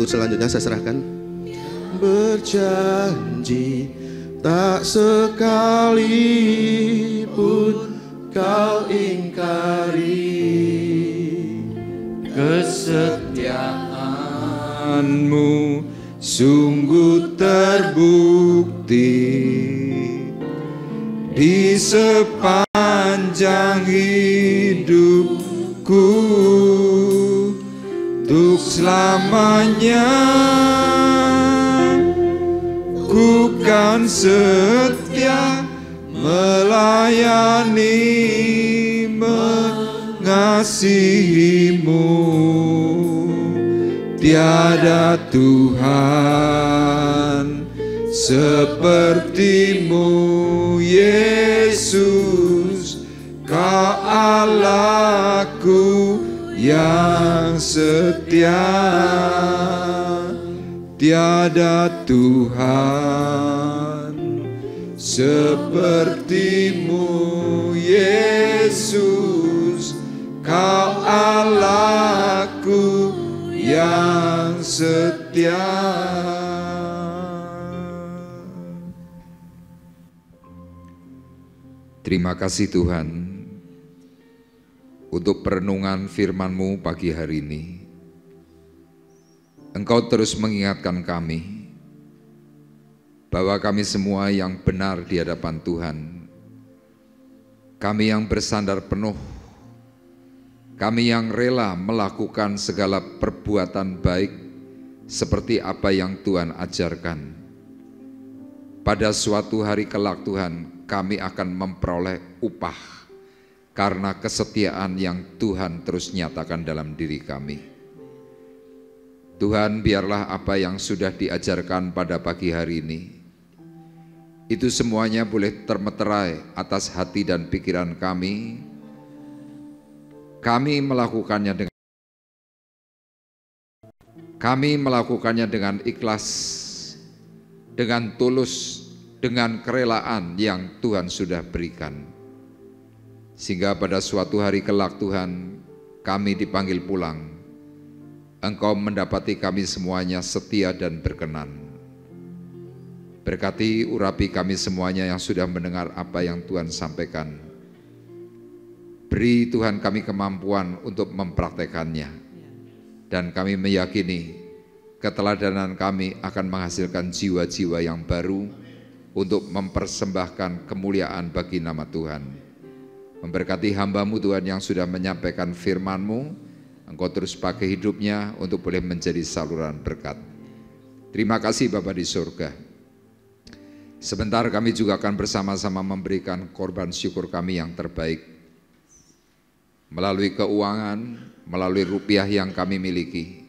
Speaker 3: Selanjutnya saya serahkan. Berjanji tak sekalipun Kau ingkari. Kesetiaan-Mu sungguh terbukti di sepanjang
Speaker 2: sepanjang hidupku, untuk selamanya ku kan setia melayani, mengasihimu. Tiada Tuhan sepertimu, Yesus, Kau Allahku yang setia. Tiada Tuhan sepertimu, Yesus, Kau Allahku yang setia. Terima kasih Tuhan untuk perenungan firman-Mu pagi hari ini. Engkau terus mengingatkan kami bahwa kami semua yang benar di hadapan Tuhan, kami yang bersandar penuh, kami yang rela melakukan segala perbuatan baik seperti apa yang Tuhan ajarkan. Pada suatu hari kelak Tuhan, kami akan memperoleh upah karena kesetiaan yang Tuhan terus nyatakan dalam diri kami. Tuhan, biarlah apa yang sudah diajarkan pada pagi hari ini, itu semuanya boleh termeterai atas hati dan pikiran kami. Kami melakukannya dengan ikhlas, dengan tulus, dengan kerelaan yang Tuhan sudah berikan. Sehingga pada suatu hari kelak Tuhan, kami dipanggil pulang. Engkau mendapati kami semuanya setia dan berkenan. Berkati urapi kami semuanya yang sudah mendengar apa yang Tuhan sampaikan. Beri Tuhan kami kemampuan untuk mempraktekannya. Dan kami meyakini keteladanan kami akan menghasilkan jiwa-jiwa yang baru untuk mempersembahkan kemuliaan bagi nama Tuhan. Memberkati hamba-Mu Tuhan yang sudah menyampaikan firman-Mu, Engkau terus pakai hidupnya untuk boleh menjadi saluran berkat. Terima kasih Bapa di surga. Sebentar kami juga akan bersama-sama memberikan korban syukur kami yang terbaik. Melalui keuangan, melalui rupiah yang kami miliki.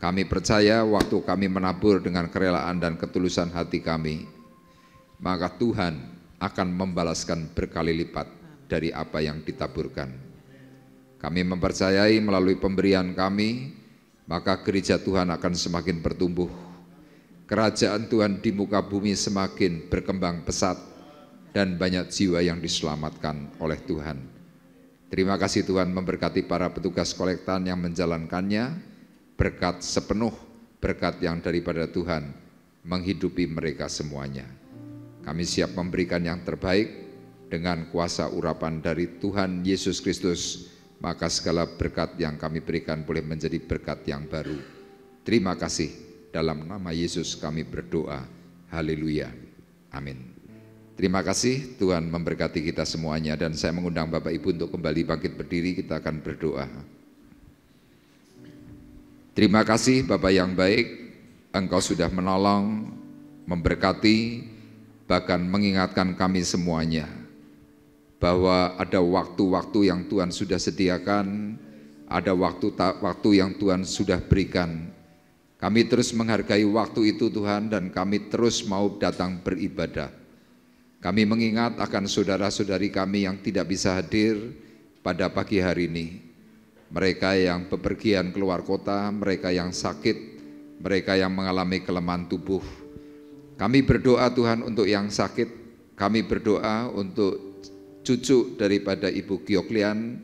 Speaker 2: Kami percaya waktu kami menabur dengan kerelaan dan ketulusan hati kami, maka Tuhan akan membalaskan berkali lipat dari apa yang ditaburkan. Kami mempercayai melalui pemberian kami, maka gereja Tuhan akan semakin bertumbuh. Kerajaan Tuhan di muka bumi semakin berkembang pesat dan banyak jiwa yang diselamatkan oleh Tuhan. Terima kasih Tuhan memberkati para petugas kolektan yang menjalankannya, berkat sepenuh, berkat yang daripada Tuhan menghidupi mereka semuanya. Kami siap memberikan yang terbaik dengan kuasa urapan dari Tuhan Yesus Kristus, maka segala berkat yang kami berikan boleh menjadi berkat yang baru. Terima kasih, dalam nama Yesus kami berdoa. Haleluya. Amin. Terima kasih, Tuhan memberkati kita semuanya, dan saya mengundang Bapak Ibu untuk kembali bangkit berdiri, kita akan berdoa. Terima kasih Bapak yang baik, Engkau sudah menolong, memberkati, bahkan mengingatkan kami semuanya, bahwa ada waktu-waktu yang Tuhan sudah sediakan, ada waktu yang Tuhan sudah berikan. Kami terus menghargai waktu itu Tuhan, dan kami terus mau datang beribadah. Kami mengingat akan saudara-saudari kami yang tidak bisa hadir pada pagi hari ini. Mereka yang bepergian keluar kota, mereka yang sakit, mereka yang mengalami kelemahan tubuh. Kami berdoa Tuhan untuk yang sakit, kami berdoa untuk cucu daripada Ibu Gioklian,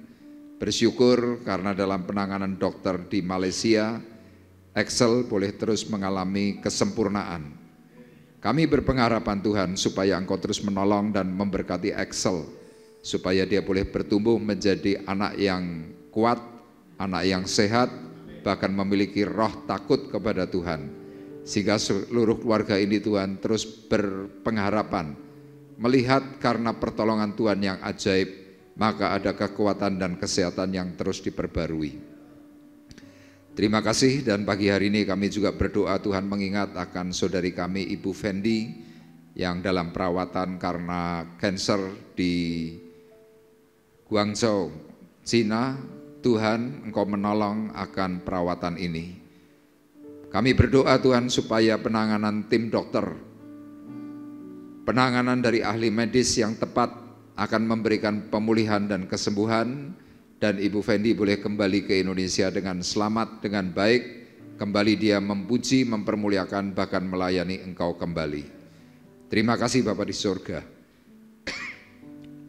Speaker 2: bersyukur karena dalam penanganan dokter di Malaysia, Axel boleh terus mengalami kesempurnaan. Kami berpengharapan Tuhan supaya Engkau terus menolong dan memberkati Axel, supaya dia boleh bertumbuh menjadi anak yang kuat, anak yang sehat, bahkan memiliki roh takut kepada Tuhan. Sehingga seluruh keluarga ini Tuhan terus berpengharapan, melihat karena pertolongan Tuhan yang ajaib, maka ada kekuatan dan kesehatan yang terus diperbarui. Terima kasih, dan pagi hari ini kami juga berdoa Tuhan mengingat akan saudari kami Ibu Fendi yang dalam perawatan karena kanker di Guangzhou, Cina. Tuhan, Engkau menolong akan perawatan ini. Kami berdoa Tuhan supaya penanganan tim dokter, penanganan dari ahli medis yang tepat akan memberikan pemulihan dan kesembuhan, dan Ibu Fendi boleh kembali ke Indonesia dengan selamat, dengan baik, kembali dia memuji, mempermuliakan, bahkan melayani Engkau kembali. Terima kasih Bapa di surga.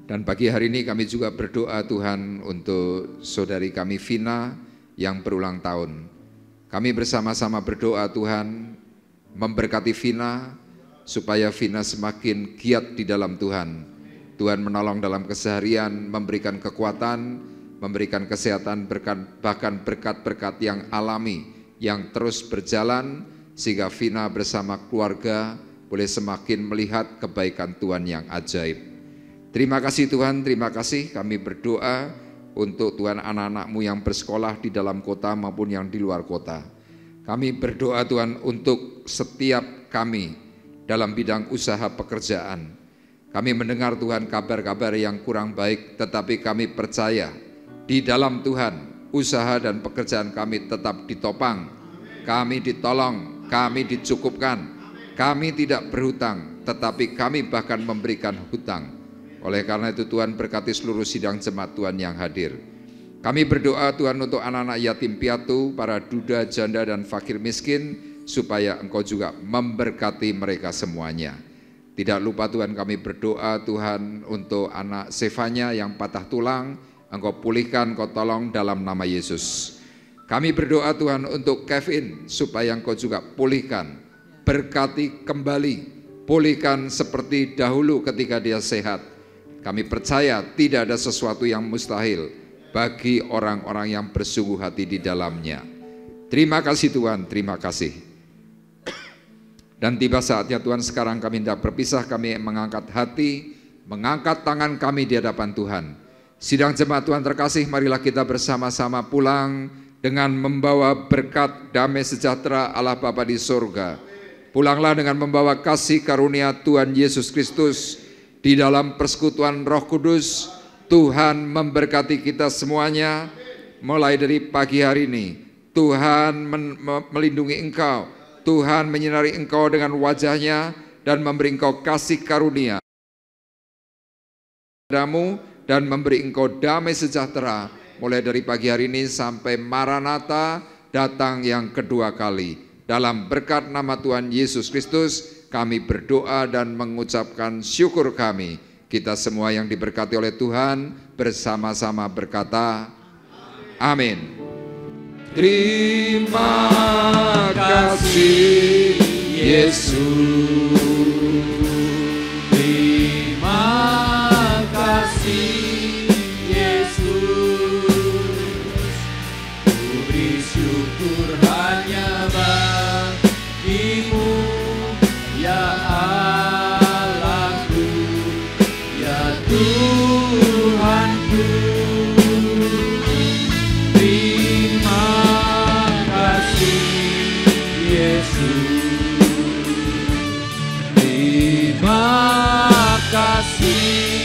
Speaker 2: Dan pagi hari ini kami juga berdoa Tuhan untuk saudari kami Vina yang berulang tahun. Kami bersama-sama berdoa Tuhan memberkati Vina supaya Vina semakin giat di dalam Tuhan. Tuhan menolong dalam keseharian, memberikan kekuatan, memberikan kesehatan, bahkan berkat-berkat yang alami yang terus berjalan sehingga Vina bersama keluarga boleh semakin melihat kebaikan Tuhan yang ajaib. Terima kasih Tuhan, terima kasih. Kami berdoa untuk Tuhan anak-anak-Mu yang bersekolah di dalam kota maupun yang di luar kota. Kami berdoa Tuhan untuk setiap kami dalam bidang usaha pekerjaan. Kami mendengar Tuhan kabar-kabar yang kurang baik, tetapi kami percaya di dalam Tuhan usaha dan pekerjaan kami tetap ditopang, kami ditolong, kami dicukupkan, kami tidak berhutang, tetapi kami bahkan memberikan hutang. Oleh karena itu Tuhan berkati seluruh sidang jemaat Tuhan yang hadir. Kami berdoa Tuhan untuk anak-anak yatim piatu, para duda, janda dan fakir miskin, supaya Engkau juga memberkati mereka semuanya. Tidak lupa Tuhan kami berdoa Tuhan untuk anak Sevanya yang patah tulang, Engkau pulihkan, Engkau tolong dalam nama Yesus. Kami berdoa Tuhan untuk Kevin supaya Engkau juga pulihkan, berkati kembali, pulihkan seperti dahulu ketika dia sehat. Kami percaya tidak ada sesuatu yang mustahil bagi orang-orang yang bersungguh hati di dalamnya. Terima kasih Tuhan, terima kasih. Dan tiba saatnya Tuhan, sekarang kami tidak berpisah, kami mengangkat hati, mengangkat tangan kami di hadapan Tuhan. Sidang jemaat Tuhan terkasih, marilah kita bersama-sama pulang dengan membawa berkat damai sejahtera Allah Bapa di surga. Pulanglah dengan membawa kasih karunia Tuhan Yesus Kristus. Di dalam persekutuan Roh Kudus, Tuhan memberkati kita semuanya. Mulai dari pagi hari ini, Tuhan melindungi engkau, Tuhan menyinari engkau dengan wajahnya dan memberi engkau kasih karunia padamu dan memberi engkau damai sejahtera mulai dari pagi hari ini sampai Maranatha datang yang kedua kali. Dalam berkat nama Tuhan Yesus Kristus kami berdoa dan mengucapkan syukur kami. Kita semua yang diberkati oleh Tuhan bersama-sama berkata amin. Terima kasih Yesus. Terima kasih Yesus. Ku beri syukur hanya bagimu, ya Allahku, ya Tuhanku. Terima kasih Yesus. Terima kasih